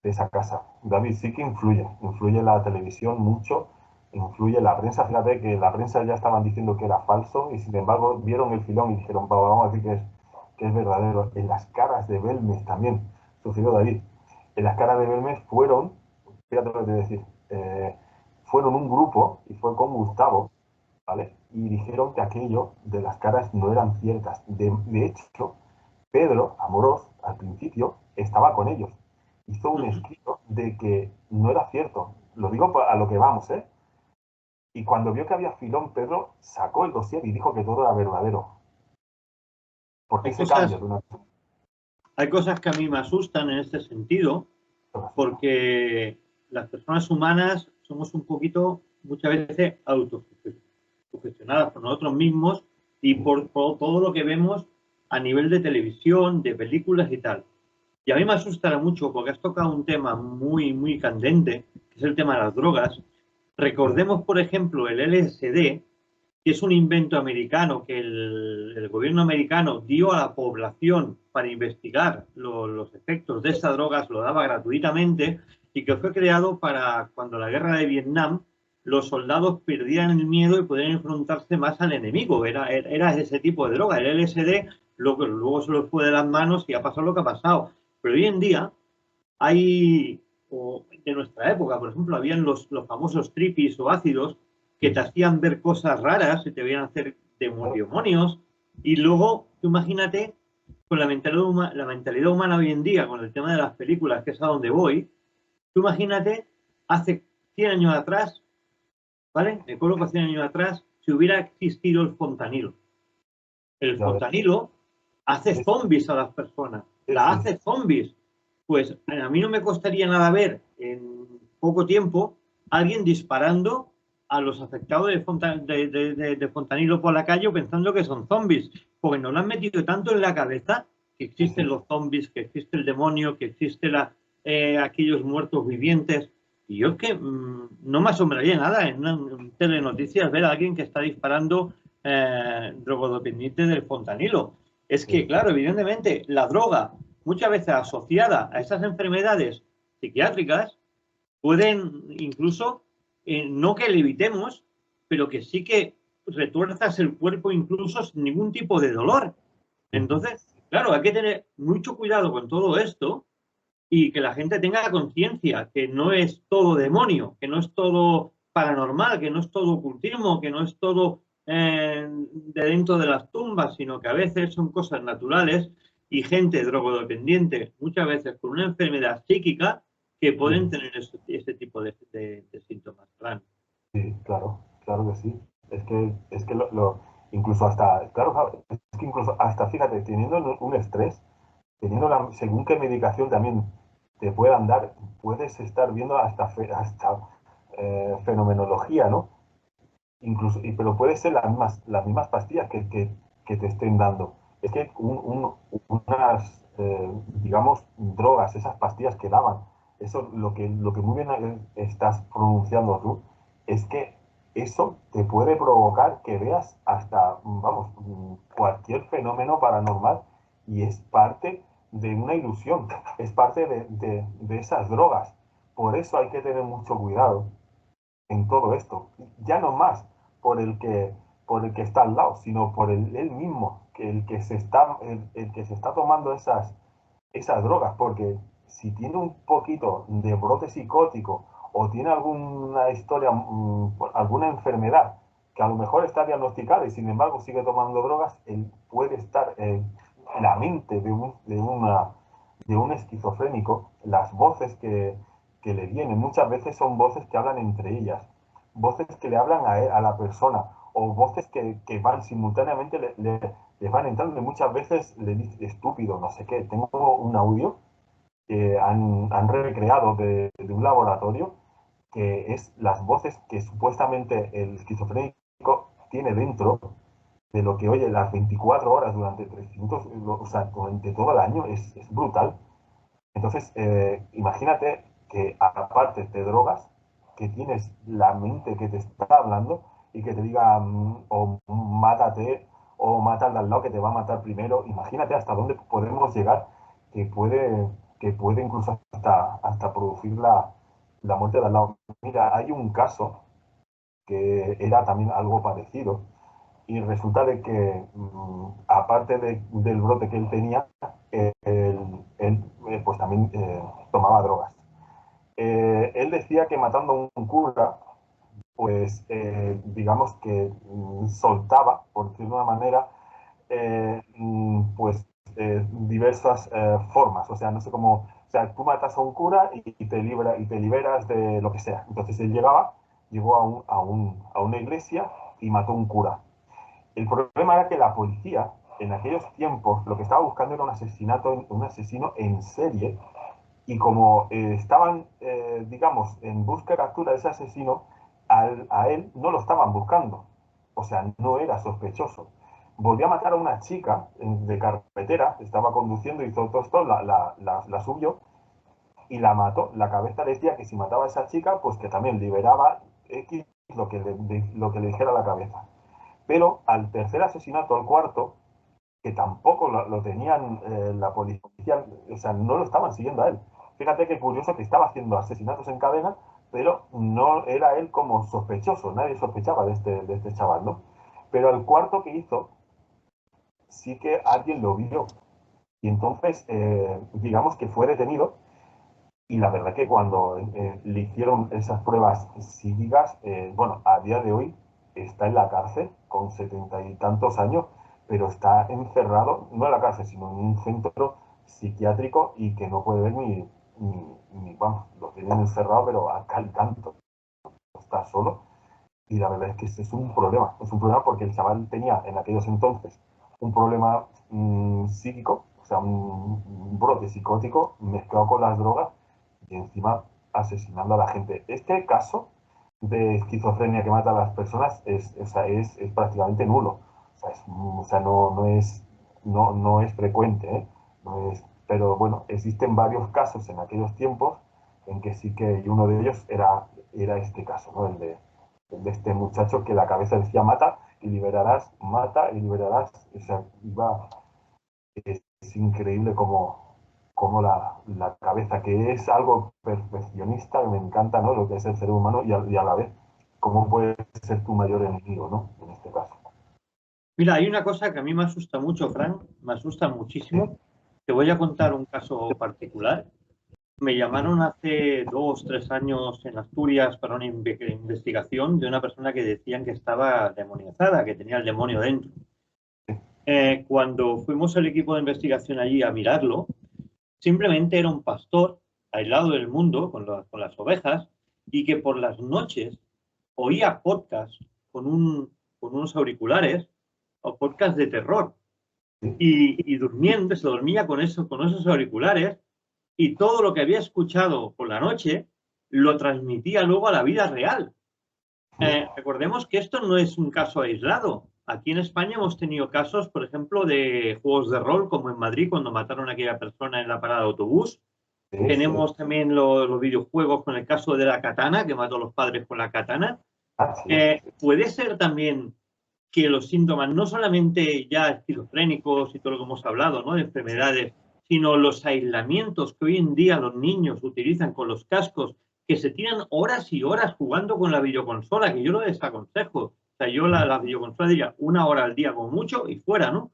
esa casa. David, sí que influye la televisión mucho, influye la prensa. Fíjate que la prensa ya estaban diciendo que era falso y sin embargo vieron el filón y dijeron, vamos a decir que es verdadero. En las caras de Belmes también sucedió, David. En las caras de Belmes fueron, fíjate lo que te voy a decir, fueron un grupo y fue con Gustavo, ¿vale? Y dijeron que aquello de las caras no eran ciertas. De hecho, Pedro Amorós, al principio, estaba con ellos. Hizo un escrito de que no era cierto. Lo digo a lo que vamos, ¿eh? Y cuando vio que había filón, Pedro sacó el dossier y dijo que todo era verdadero. ¿Por qué Hay se cambia de cosas, una hay cosas que a mí me asustan en este sentido, porque las personas humanas somos un poquito, muchas veces, autosugestionadas por nosotros mismos y por todo lo que vemos a nivel de televisión, de películas y tal. Y a mí me asustará mucho porque has tocado un tema muy, muy candente, que es el tema de las drogas. Recordemos, por ejemplo, el LSD, que es un invento americano que el gobierno americano dio a la población para investigar los efectos de esta droga, se lo daba gratuitamente y que fue creado para cuando la guerra de Vietnam los soldados perdían el miedo y podían enfrentarse más al enemigo. Era ese tipo de droga. El LSD luego se los fue de las manos y ha pasado lo que ha pasado. Pero hoy en día hay, o de nuestra época, por ejemplo, habían los famosos tripis o ácidos que te hacían ver cosas raras y te veían hacer demonios. Y luego, tú imagínate, con la mentalidad humana hoy en día, con el tema de las películas, que es a donde voy, tú imagínate, hace 100 años atrás, ¿vale? Me acuerdo que hace 100 años atrás, si hubiera existido el fontanilo. El Ya ves. fontanilo hace Sí, zombies a las personas, sí, la sí. hace zombies. Pues a mí no me costaría nada ver en poco tiempo alguien disparando a los afectados de fontanilo por la calle pensando que son zombies, porque nos lo han metido tanto en la cabeza que Sí, sí. existen los zombies, que existe el demonio, que existe aquellos muertos vivientes. Y yo es que no me asombraría nada en telenoticias ver a alguien que está disparando drogodependiente del fontanilo. Es que, claro, evidentemente, la droga, muchas veces asociada a esas enfermedades psiquiátricas, pueden incluso, no que le evitemos, pero que sí que retuerzas el cuerpo incluso sin ningún tipo de dolor. Entonces, claro, hay que tener mucho cuidado con todo esto y que la gente tenga conciencia que no es todo demonio, que no es todo paranormal, que no es todo ocultismo, que no es todo de dentro de las tumbas, sino que a veces son cosas naturales y gente drogodependiente, muchas veces con una enfermedad psíquica, que pueden tener este tipo de síntomas. Claro. Sí, claro, claro que sí. Es que incluso hasta, claro, es que incluso hasta, fíjate, teniendo un estrés, teniendo según qué medicación también te puedan dar, puedes estar viendo hasta fenomenología, ¿no? Incluso, pero puede ser las mismas pastillas que te estén dando. Es que unas, digamos, drogas, esas pastillas que daban, eso lo que muy bien estás pronunciando tú, es que eso te puede provocar que veas hasta, vamos, cualquier fenómeno paranormal y es parte de una ilusión, es parte de esas drogas. Por eso hay que tener mucho cuidado en todo esto. Ya no más por el que está al lado, sino por él mismo, el que se está tomando esas drogas, porque si tiene un poquito de brote psicótico o tiene alguna historia, alguna enfermedad que a lo mejor está diagnosticada y sin embargo sigue tomando drogas, él puede estar en la mente de un esquizofrénico. Las voces que le vienen muchas veces son voces que hablan entre ellas, voces que le hablan a la persona, o voces que van simultáneamente, le van entrando, y muchas veces le dice estúpido, no sé qué. Tengo un audio que han recreado de un laboratorio, que es las voces que supuestamente el esquizofrénico tiene dentro, de lo que oye las 24 horas durante 300, o sea, durante todo el año. Es brutal. Entonces, imagínate que aparte te drogas, que tienes la mente que te está hablando y que te diga o mátate o mata al de al lado que te va a matar primero. Imagínate hasta dónde podemos llegar, que puede incluso hasta producir la muerte de al lado. Mira, hay un caso que era también algo parecido, y resulta de que aparte del brote que él tenía, él pues también tomaba drogas. Él decía que matando a un cura, pues digamos que soltaba, por decirlo de una manera, pues diversas formas. O sea, no sé cómo, o sea, tú matas a un cura y te liberas de lo que sea. Entonces él llegó a una iglesia y mató a un cura. El problema era que la policía, en aquellos tiempos, lo que estaba buscando era un asesino en serie, y como estaban, digamos, en busca y captura de ese asesino, a él no lo estaban buscando. O sea, no era sospechoso. Volvió a matar a una chica de carretera, estaba conduciendo, hizo todo esto, la subió y la mató. La cabeza decía que si mataba a esa chica, pues que también liberaba X lo que le dijera la cabeza. Pero al tercer asesinato, al cuarto, que tampoco lo tenían la policía, o sea, no lo estaban siguiendo a él. Fíjate qué curioso, que estaba haciendo asesinatos en cadena, pero no era él como sospechoso, nadie sospechaba de este chaval, ¿no? Pero al cuarto que hizo, sí que alguien lo vio, y entonces, digamos que fue detenido, y la verdad que cuando le hicieron esas pruebas psíquicas, bueno, a día de hoy está en la cárcel con 70 y tantos años, pero está encerrado, no en la cárcel, sino en un centro psiquiátrico, y que no puede ver vamos, lo tienen encerrado, pero acá al canto, está solo. Y la verdad es que es un problema porque el chaval tenía en aquellos entonces un problema psíquico, o sea, un brote psicótico mezclado con las drogas, y encima asesinando a la gente. Este caso de esquizofrenia que mata a las personas es prácticamente nulo. O sea, no es frecuente, ¿eh? Pero bueno, existen varios casos en aquellos tiempos en que sí que, y uno de ellos era este caso, ¿no? El de este muchacho que la cabeza decía mata y liberarás, mata y liberarás. O sea, es increíble como la cabeza, que es algo perfeccionista, que me encanta, ¿no? Lo que es el ser humano, y a la vez, cómo puede ser tu mayor enemigo, ¿no? En este caso. Mira, hay una cosa que a mí me asusta mucho, Frank, me asusta muchísimo. Te voy a contar un caso particular. Me llamaron hace 2, 3 años en Asturias para una investigación de una persona que decían que estaba demoniazada, que tenía el demonio dentro. Cuando fuimos el equipo de investigación allí a mirarlo, simplemente era un pastor aislado del mundo con las ovejas, y que por las noches oía podcast con unos auriculares, o podcast de terror, y durmiendo, se dormía con esos auriculares, y todo lo que había escuchado por la noche lo transmitía luego a la vida real. Recordemos que esto no es un caso aislado. Aquí en España hemos tenido casos, por ejemplo, de juegos de rol, como en Madrid, cuando mataron a aquella persona en la parada de autobús. Tenemos también los videojuegos con el caso de la katana, que mató a los padres con la katana. Puede ser también que los síntomas, no solamente ya esquizofrénicos y todo lo que hemos hablado, ¿no?, de enfermedades, sino los aislamientos que hoy en día los niños utilizan con los cascos, que se tiran horas y horas jugando con la videoconsola, que yo lo desaconsejo. O sea, yo la videoconsola diría 1 hora al día como mucho y fuera, ¿no?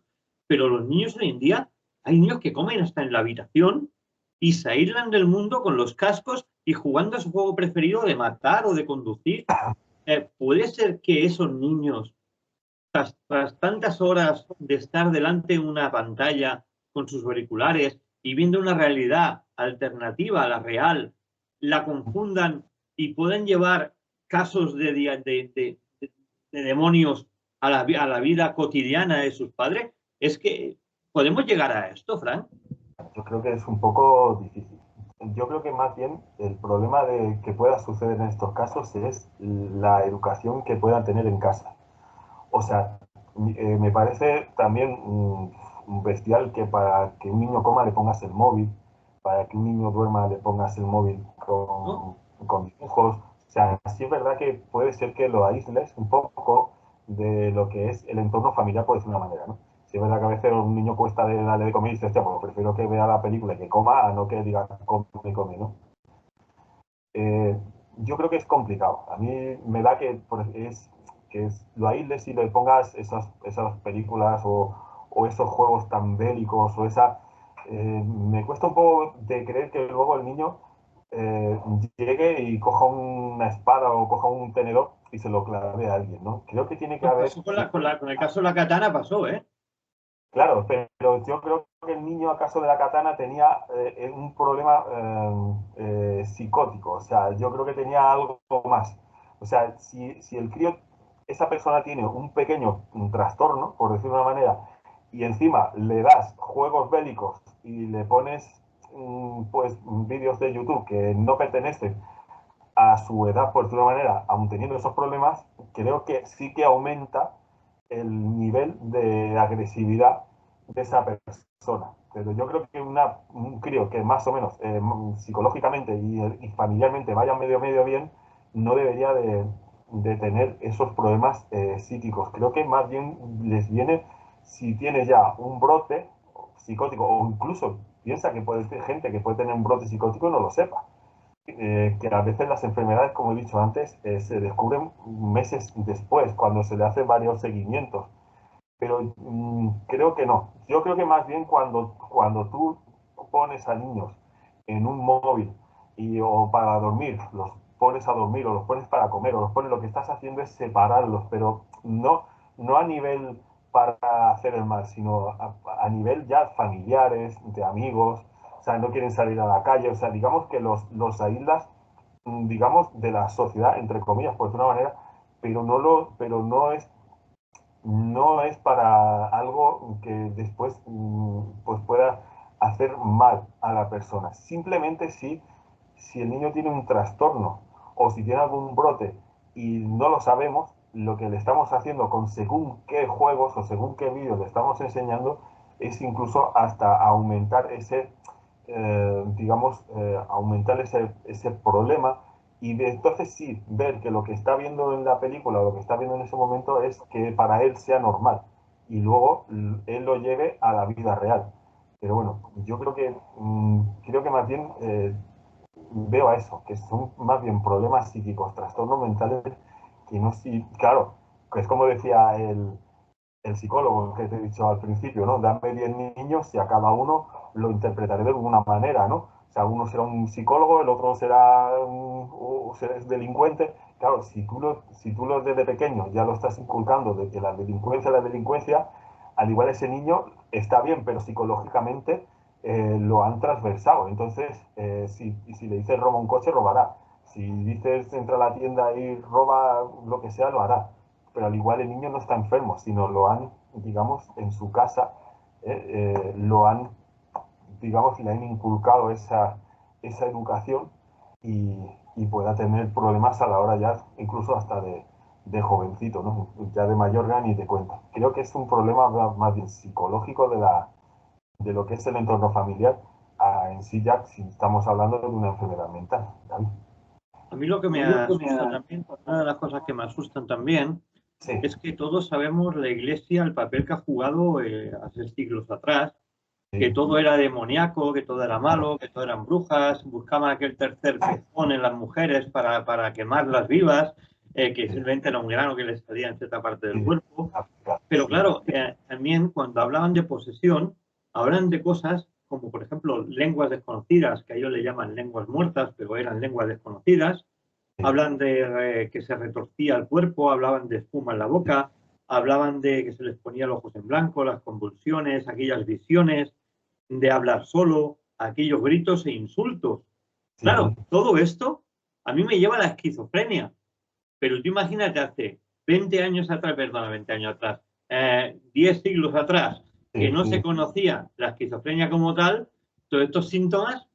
Pero los niños hoy en día, hay niños que comen hasta en la habitación y se aíslan del mundo con los cascos y jugando a su juego preferido de matar o de conducir, ¿puede ser que esos niños, tras tantas horas de estar delante de una pantalla con sus auriculares y viendo una realidad alternativa a la real, la confundan y puedan llevar casos de demonios a la vida cotidiana de sus padres? Es que podemos llegar a esto, Frank. Yo creo que es un poco difícil. Yo creo que más bien el problema de que pueda suceder en estos casos es la educación que puedan tener en casa. O sea, me parece también bestial que para que un niño coma le pongas el móvil, para que un niño duerma le pongas el móvil con dibujos. O sea, sí es verdad que puede ser que lo aísles un poco de lo que es el entorno familiar, por decir una manera, ¿no? Sí es verdad que a veces un niño cuesta darle de comer y dice, hostia, pues prefiero que vea la película y que coma a no que diga come, ¿no? Yo creo que es complicado. A mí me da que lo aísles y le pongas esas películas o esos juegos tan bélicos o me cuesta un poco de creer que luego el niño llegue y coja una espada o coja un tenedor y se lo clave a alguien, ¿no? Creo que tiene que haber... Con el caso de la katana pasó, ¿eh? Claro, pero yo creo que el niño, acaso de la katana, tenía un problema psicótico. O sea, yo creo que tenía algo más. O sea, si el crío, esa persona tiene un pequeño trastorno, por decirlo de una manera, y encima le das juegos bélicos y le pones pues vídeos de YouTube que no pertenecen a su edad, por decirlo de una manera, aun teniendo esos problemas, creo que sí que aumenta el nivel de agresividad de esa persona. Pero yo creo que un crío que más o menos psicológicamente y familiarmente vaya medio bien, no debería de tener esos problemas psíquicos. Creo que más bien les viene si tiene ya un brote psicótico o incluso piensa que puede ser gente que puede tener un brote psicótico y no lo sepa. Que a veces las enfermedades, como he dicho antes, se descubren meses después, cuando se le hacen varios seguimientos. Pero creo que no. Yo creo que más bien cuando tú pones a niños en un móvil o para dormir, los pones a dormir o los pones para comer o los pones, lo que estás haciendo es separarlos, pero no a nivel para hacer el mal, sino a nivel ya familiares, de amigos, o sea, no quieren salir a la calle, o sea, digamos que los aíslas, digamos, de la sociedad, entre comillas, por decirlo de una manera, pero no es para algo que después pues pueda hacer mal a la persona. Simplemente si el niño tiene un trastorno o si tiene algún brote y no lo sabemos, lo que le estamos haciendo con según qué juegos o según qué vídeos le estamos enseñando es incluso hasta aumentar aumentar ese problema y entonces sí, ver que lo que está viendo en la película o lo que está viendo en ese momento es que para él sea normal y luego él lo lleve a la vida real. Pero bueno, yo creo que más bien veo a eso, que son más bien problemas psíquicos, trastornos mentales, que no si, claro, que es como decía el psicólogo que te he dicho al principio, ¿no? Dame 10 niños y a cada uno lo interpretaré de alguna manera, ¿no? O sea, uno será un psicólogo, el otro será un delincuente. Claro, si tú lo desde pequeño ya lo estás inculcando de que la delincuencia, al igual ese niño está bien, pero psicológicamente lo han transversado. Entonces, si le dices roba un coche, robará. Si dices entra a la tienda y roba lo que sea, lo hará. Pero al igual el niño no está enfermo, sino lo han, digamos, en su casa, lo han, digamos, le han inculcado esa educación y pueda tener problemas a la hora ya, incluso hasta de jovencito, ¿no? Ya de mayor ya ni te cuento. Creo que es un problema más bien psicológico de lo que es el entorno familiar, en sí ya si estamos hablando de una enfermedad mental, ¿vale? A mí lo que me asusta también, una de las cosas que me asustan también, Sí, es que todos sabemos la Iglesia, el papel que ha jugado hace siglos atrás, que sí, todo era demoníaco, que todo era malo, que todo eran brujas, buscaban aquel tercer pezón en las mujeres para quemarlas vivas, que sí, simplemente era un grano que les salía en cierta parte del sí, cuerpo. Pero sí, claro, también cuando hablaban de posesión, hablan de cosas como como por ejemplo lenguas desconocidas, que a ellos le llaman lenguas muertas, pero eran lenguas desconocidas. Hablan de que se retorcía el cuerpo, hablaban de espuma en la boca, hablaban de que se les ponía los ojos en blanco, las convulsiones, aquellas visiones, de hablar solo, aquellos gritos e insultos. Sí, Claro, todo esto a mí me lleva a la esquizofrenia. Pero tú imagínate hace 20 años atrás, perdona, 20 años atrás, 10 siglos atrás, que sí, no se sí, conocía la esquizofrenia como tal, todos estos síntomas,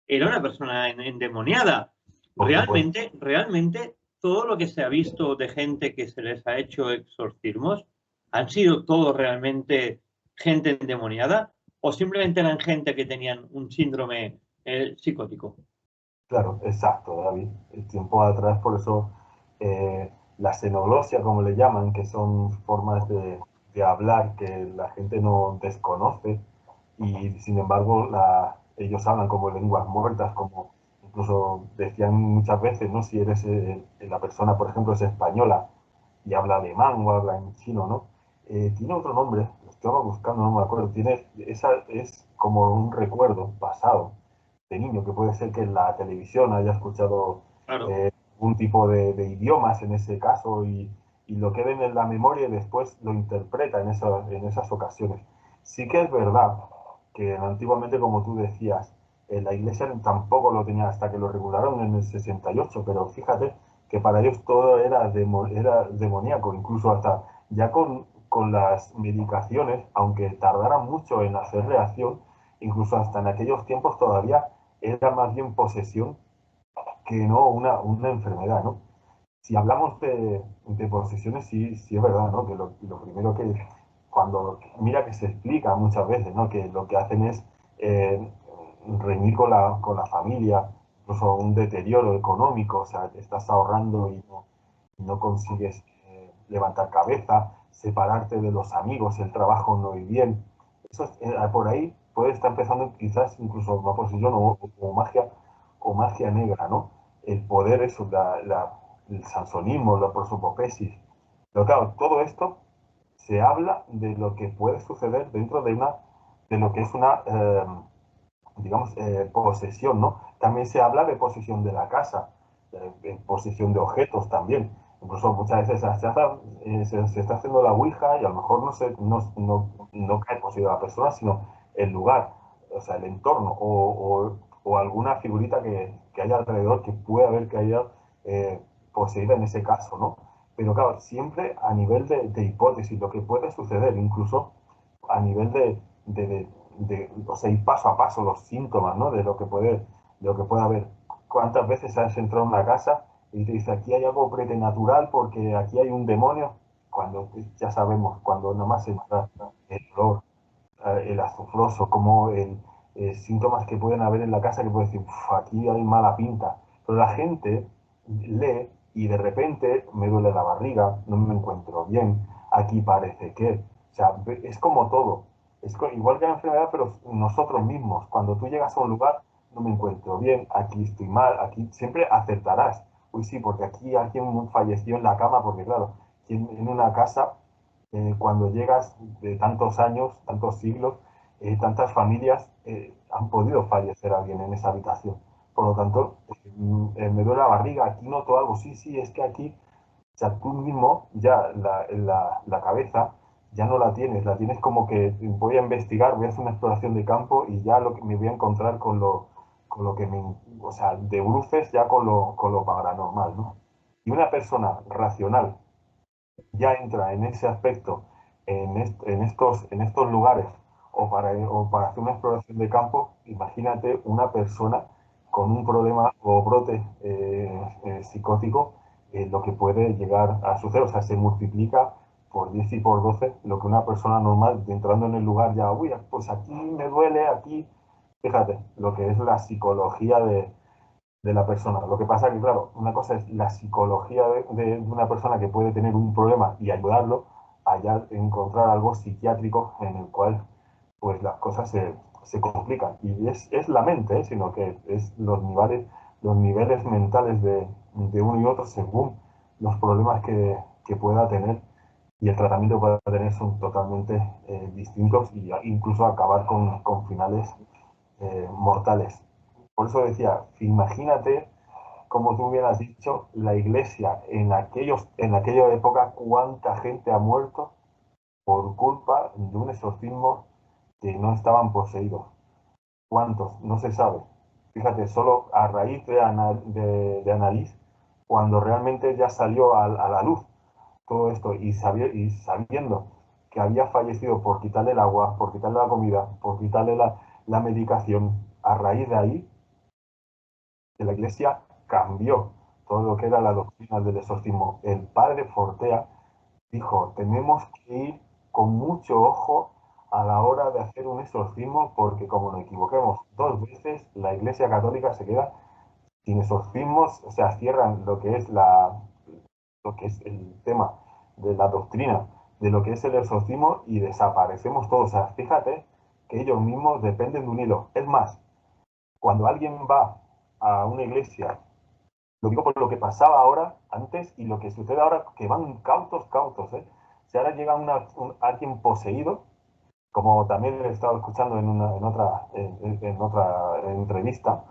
era una persona endemoniada. por supuesto. Realmente, todo lo que se ha visto de gente que se les ha hecho exorcismos, ¿han sido todos realmente gente endemoniada? ¿O simplemente eran gente que tenían un síndrome psicótico? Claro, exacto, David. El tiempo atrás, por eso la xenoglosia, como le llaman, que son formas de hablar que la gente no desconoce y sin embargo ellos hablan como lenguas muertas, como incluso decían muchas veces, ¿no? Si eres la persona, por ejemplo, es española y habla alemán o habla en chino, ¿no? Tiene otro nombre, lo estaba buscando, no me acuerdo, es como un recuerdo pasado de niño, que puede ser que en la televisión haya escuchado Claro, un tipo de idiomas en ese caso y lo que ven en la memoria y después lo interpreta en esas ocasiones. Sí que es verdad que antiguamente, como tú decías, la iglesia tampoco lo tenía hasta que lo regularon en el 68, pero fíjate que para ellos todo era demoníaco, incluso hasta ya con las medicaciones, aunque tardaran mucho en hacer reacción, incluso hasta en aquellos tiempos todavía era más bien posesión que no una enfermedad, ¿no? Si hablamos de posesiones, sí, sí es verdad, ¿no? Que lo primero que, cuando, mira que se explica muchas veces, ¿no? Que lo que hacen es eh, reñir con la familia, incluso un deterioro económico, o sea, te estás ahorrando y no consigues levantar cabeza, separarte de los amigos, el trabajo no ir bien. Eso por ahí puede estar empezando quizás incluso una posesión o magia negra, ¿no? El poder, eso, el sansonismo, la prosopopesis. Pero claro, todo esto se habla de lo que puede suceder dentro de lo que es una, digamos, posesión, ¿no? También se habla de posesión de la casa, posesión de objetos también. Incluso muchas veces se está haciendo la ouija y a lo mejor no cae posesión de la persona, sino el lugar, o sea, el entorno o alguna figurita que haya alrededor que puede haber que haya poseída en ese caso, ¿no? Pero claro, siempre a nivel de hipótesis, lo que puede suceder, incluso a nivel o sea, ir paso a paso los síntomas, ¿no? De lo que puede haber. ¿Cuántas veces has entrado en una casa y te dice, aquí hay algo preternatural porque aquí hay un demonio? Cuando ya sabemos, cuando nomás entra el olor, el azufroso, como síntomas que pueden haber en la casa que puede decir, aquí hay mala pinta. Pero la gente lee y de repente me duele la barriga, no me encuentro bien, aquí parece que. O sea, es como todo. Igual que la enfermedad, pero nosotros mismos. Cuando tú llegas a un lugar, no me encuentro bien, aquí estoy mal, aquí siempre aceptarás. Uy, sí, porque aquí alguien falleció en la cama, porque claro, en una casa cuando llegas de tantos años, tantos siglos, tantas familias han podido fallecer alguien en esa habitación. Por lo tanto, me duele la barriga, aquí noto algo, sí, sí, es que aquí, o sea, tú mismo ya la cabeza ya no la tienes como que voy a investigar, voy a hacer una exploración de campo y ya lo que me voy a encontrar con lo que o sea, de bruces ya con lo paranormal, ¿no? Y una persona racional ya entra en ese aspecto en estos lugares o para hacer una exploración de campo, imagínate una persona con un problema o brote psicótico, lo que puede llegar a suceder, o sea, se multiplica por 10 y por 12 lo que una persona normal entrando en el lugar ya, uy, pues aquí me duele, aquí, fíjate, lo que es la psicología de la persona. Lo que pasa es que, claro, una cosa es la psicología de una persona que puede tener un problema y ayudarlo, a ya encontrar algo psiquiátrico en el cual pues las cosas se complican. Y es la mente, sino que es los niveles mentales de uno y otro según los problemas que pueda tener y el tratamiento que pueda tener son totalmente distintos y incluso acabar con finales mortales. Por eso decía, imagínate, como tú hubieras dicho, la iglesia en aquella época, cuánta gente ha muerto por culpa de un exorcismo que no estaban poseídos. ¿Cuántos? No se sabe. Fíjate, solo a raíz de Annalise, cuando realmente ya salió a la luz todo esto y sabiendo que había fallecido por quitarle el agua, por quitarle la comida, por quitarle la medicación, a raíz de ahí, que la iglesia cambió todo lo que era la doctrina del exorcismo. El padre Fortea dijo, tenemos que ir con mucho ojo a la hora de hacer un exorcismo porque como nos equivoquemos 2 veces, la Iglesia Católica se queda sin exorcismos, o sea, cierran lo que es el tema de la doctrina, de lo que es el exorcismo y desaparecemos todos. O sea, fíjate que ellos mismos dependen de un hilo. Es más, cuando alguien va a una iglesia, lo digo por lo que pasaba ahora, antes, y lo que sucede ahora, que van cautos, ¿eh? Si ahora llega alguien poseído, como también he estado escuchando en otra entrevista,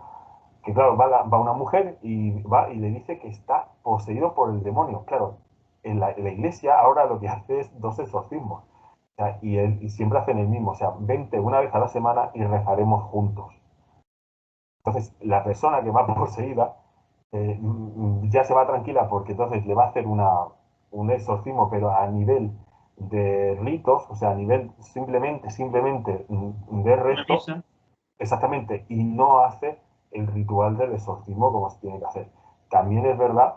que claro, va una mujer y va y le dice que está poseído por el demonio. Claro, en la iglesia ahora lo que hace es 2 exorcismos. O sea, y siempre hacen el mismo. O sea, vente una vez a la semana y rezaremos juntos. Entonces, la persona que va poseída ya se va tranquila porque entonces le va a hacer un exorcismo, pero a nivel de ritos, o sea, a nivel simplemente de Una reto, misa. exactamente, y no hace el ritual del exorcismo como se tiene que hacer. También es verdad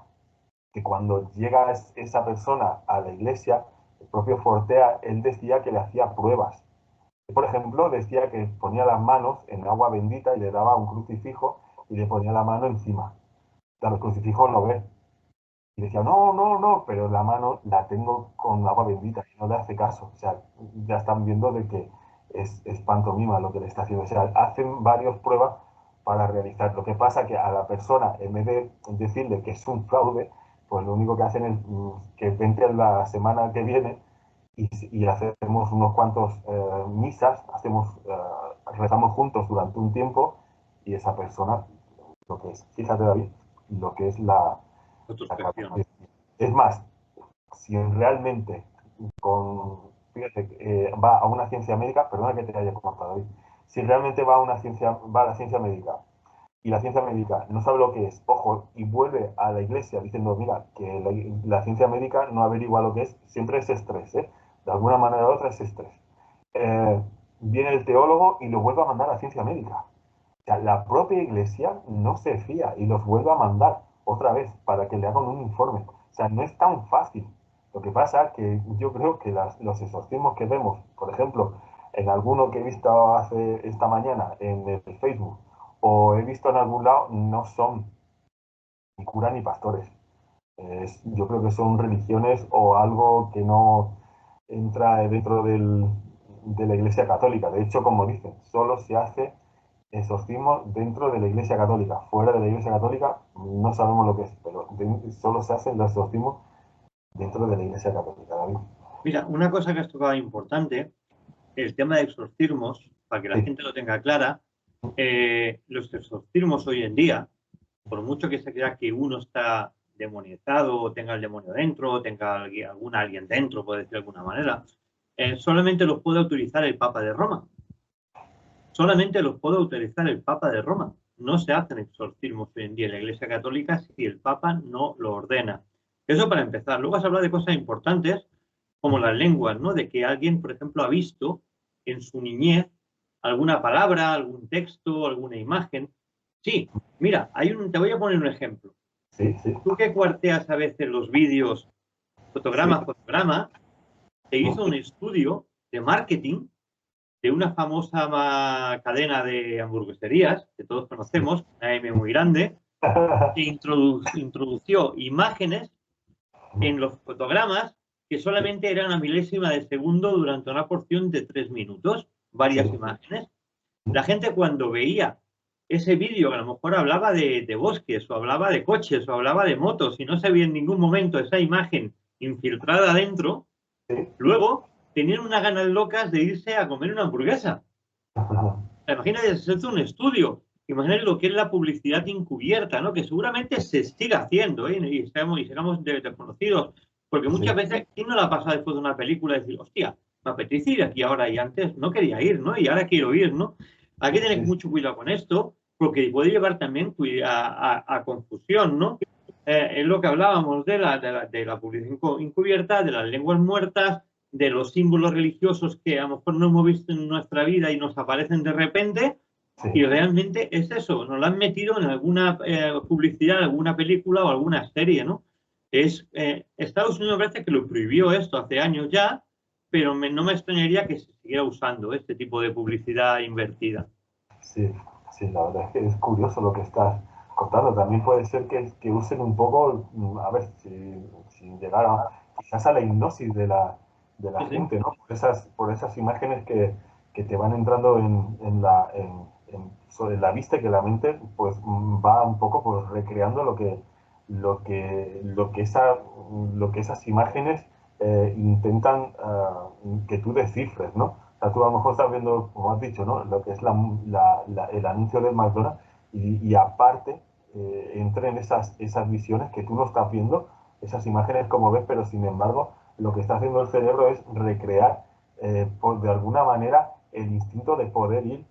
que cuando llega esa persona a la iglesia, el propio Fortea, él decía que le hacía pruebas. Por ejemplo, decía que ponía las manos en agua bendita y le daba un crucifijo y le ponía la mano encima. Claro, el crucifijo lo ve. Y decía, no, no, no, pero la mano la tengo con agua bendita y no le hace caso. O sea, ya están viendo de que es pantomima lo que le está haciendo. O sea, hacen varias pruebas para realizar. Lo que pasa que a la persona, en vez de decirle que es un fraude, pues lo único que hacen es que vente la semana que viene y hacemos unos cuantos misas, rezamos juntos durante un tiempo y esa persona, lo que es, fíjate David, lo que es la Autosujeción. capacidad. Es más, si realmente fíjate, va a una ciencia médica, perdona que te haya cortado David, si realmente va a la ciencia médica y la ciencia médica no sabe lo que es, ojo, y vuelve a la iglesia diciendo, mira, que la ciencia médica no averigua lo que es, siempre es estrés, ¿eh? De alguna manera u otra es estrés. Eh, Viene el teólogo y lo vuelve a mandar a la ciencia médica. O sea, la propia iglesia no se fía y los vuelve a mandar otra vez para que le hagan un informe. O sea, no es tan fácil. Lo que pasa es que yo creo que los exorcismos que vemos, por ejemplo, en alguno que he visto esta mañana en el Facebook o he visto en algún lado, no son ni curas ni pastores. Yo creo que son religiones o algo que no entra dentro de la Iglesia Católica. De hecho, como dicen, solo se hace exorcismo dentro de la Iglesia Católica. Fuera de la Iglesia Católica no sabemos lo que es, pero solo se hacen los exorcismos dentro de la Iglesia Católica, David. Mira, una cosa que has tocado importante, el tema de exorcismos, para que la Sí. gente lo tenga clara, los exorcismos hoy en día, por mucho que se crea que uno está demonizado, o tenga el demonio dentro, o tenga alguien dentro, por decir de alguna manera, solamente los puede autorizar el Papa de Roma. Solamente los puede autorizar el Papa de Roma. No se hacen exorcismos hoy en día en la Iglesia Católica si el Papa no lo ordena. Eso para empezar. Luego has hablado de cosas importantes como las lenguas, ¿no? De que alguien, por ejemplo, ha visto en su niñez alguna palabra, algún texto, alguna imagen. Sí, mira, te voy a poner un ejemplo. Sí, sí. Tú que cuarteas a veces los vídeos, Sí. fotograma a fotograma, te hizo un estudio de marketing de una famosa cadena de hamburgueserías que todos conocemos, una M muy grande, que introdució imágenes en los fotogramas que solamente eran a milésima de segundo durante una porción de 3 minutos, varias imágenes. La gente cuando veía ese vídeo, que a lo mejor hablaba de bosques, o hablaba de coches, o hablaba de motos, y no se veía en ningún momento esa imagen infiltrada adentro, Sí. luego tenían unas ganas locas de irse a comer una hamburguesa. Imagínate, se hace un estudio. Imagínate lo que es la publicidad encubierta, ¿no? Que seguramente se siga haciendo, ¿eh? Y seamos desconocidos. Porque muchas veces, ¿quién no la pasa después de una película y decir, hostia, me apetece ir aquí ahora y antes no quería ir, ¿no? Y ahora quiero ir, ¿no? Hay que tener mucho cuidado con esto, porque puede llevar también a confusión, ¿no? Es lo que hablábamos de la publicidad encubierta, de las lenguas muertas, de los símbolos religiosos que a lo mejor no hemos visto en nuestra vida y nos aparecen de repente. Y realmente es eso, nos lo han metido en alguna publicidad, alguna película o alguna serie, ¿no? Estados Unidos parece que lo prohibió esto hace años ya, pero no me extrañaría que se siguiera usando este tipo de publicidad invertida. Sí, sí, la verdad es que es curioso lo que estás contando. También puede ser que usen un poco, a ver, sin llegar quizás a la hipnosis de la Sí, sí. gente, ¿no? Por esas imágenes que te van entrando sobre la vista, y que la mente pues va un poco pues recreando lo que esas imágenes intentan que tú descifres, ¿no? O sea, tú a lo mejor estás viendo, como has dicho, ¿no? Lo que es el anuncio del McDonald's, y aparte entren esas visiones que tú no estás viendo, esas imágenes como ves, pero sin embargo lo que está haciendo el cerebro es recrear de alguna manera el instinto de poder ir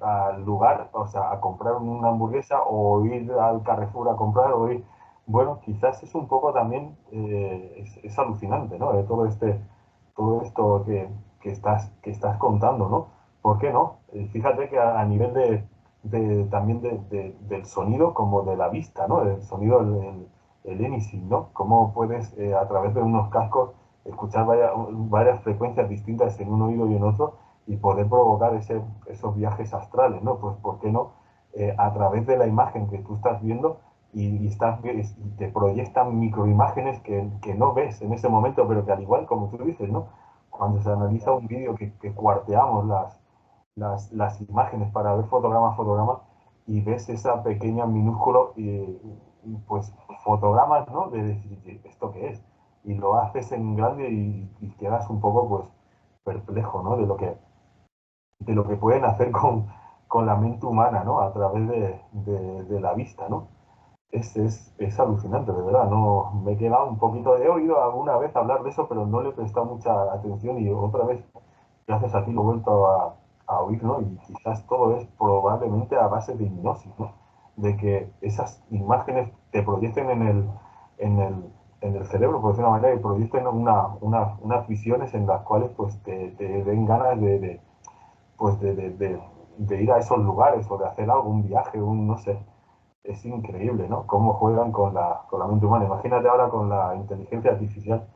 al lugar, o sea, a comprar una hamburguesa, o ir al Carrefour a comprar, o ir... Bueno, quizás es un poco también, es alucinante, ¿no? Todo esto que estás contando, ¿no? ¿Por qué no? Fíjate que a nivel también del sonido, como de la vista, ¿no? El sonido, el emising, ¿no? Cómo puedes, a través de unos cascos, escuchar varias frecuencias distintas en un oído y en otro, y poder provocar esos viajes astrales, ¿no? Pues, ¿por qué no? A través de la imagen que tú estás viendo, y te proyectan microimágenes que no ves en ese momento, pero que, al igual como tú dices, ¿no? Cuando se analiza un vídeo, que cuarteamos las imágenes para ver fotogramas, y ves esa pequeña, minúsculo, pues fotogramas, ¿no? De decir, ¿esto qué es? Y lo haces en grande, y quedas un poco pues perplejo, ¿no? De lo que pueden hacer con la mente humana, ¿no? A través de la vista, ¿no? Es alucinante, de verdad. No, me he quedado un poquito, he oído alguna vez hablar de eso, pero no le he prestado mucha atención, y otra vez, gracias a ti, lo he vuelto a oír, ¿no? Y quizás todo es probablemente a base de hipnosis, ¿no? De que esas imágenes te proyecten en el, en el cerebro, por decirlo de una manera, y proyecten unas visiones en las cuales pues te den ganas pues de ir a esos lugares, o de hacer algún viaje, no sé. Es increíble, ¿no? Cómo juegan con la mente humana. Imagínate ahora con la inteligencia artificial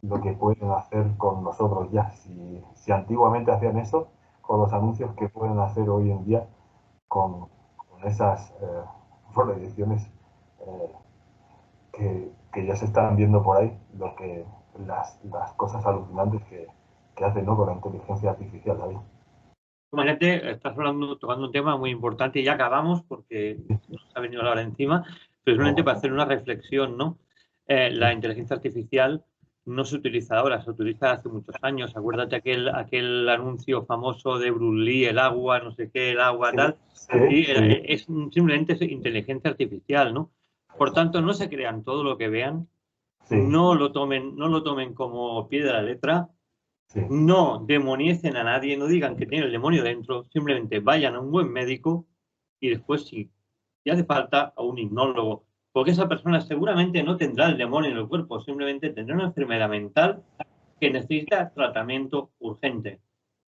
lo que pueden hacer con nosotros ya. Si antiguamente hacían eso, con los anuncios que pueden hacer hoy en día con esas proyecciones que ya se están viendo por ahí, las cosas alucinantes que hacen, ¿no? Con la inteligencia artificial, David. Imagínate, estás tocando un tema muy importante y ya acabamos porque nos ha venido la hora encima, pero simplemente para hacer una reflexión, ¿no? La inteligencia artificial no se utiliza ahora, se utiliza hace muchos años. Acuérdate aquel anuncio famoso de Bruce Lee, el agua, no sé qué, el agua, tal. Sí, es simplemente inteligencia artificial, ¿no? Por tanto, no se crean todo lo que vean, no lo tomen como pie de la letra. No demonicen a nadie, no digan que tiene el demonio dentro, simplemente vayan a un buen médico y después, si hace falta, a un hipnólogo, porque esa persona seguramente no tendrá el demonio en el cuerpo, simplemente tendrá una enfermedad mental que necesita tratamiento urgente.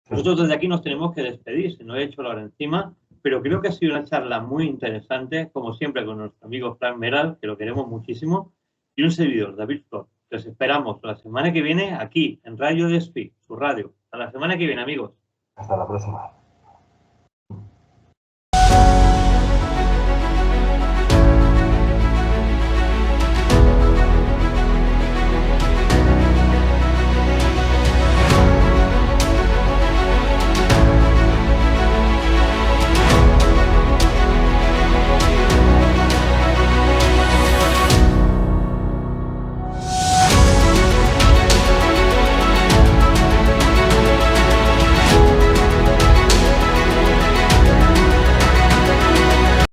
Nosotros desde aquí nos tenemos que despedir, se nos ha hecho la hora encima, pero creo que ha sido una charla muy interesante, como siempre, con nuestro amigo Frank Meral, que lo queremos muchísimo, y un servidor, David Flor. Los esperamos la semana que viene aquí, en Radio Despí, su radio. Hasta la semana que viene, amigos. Hasta la próxima.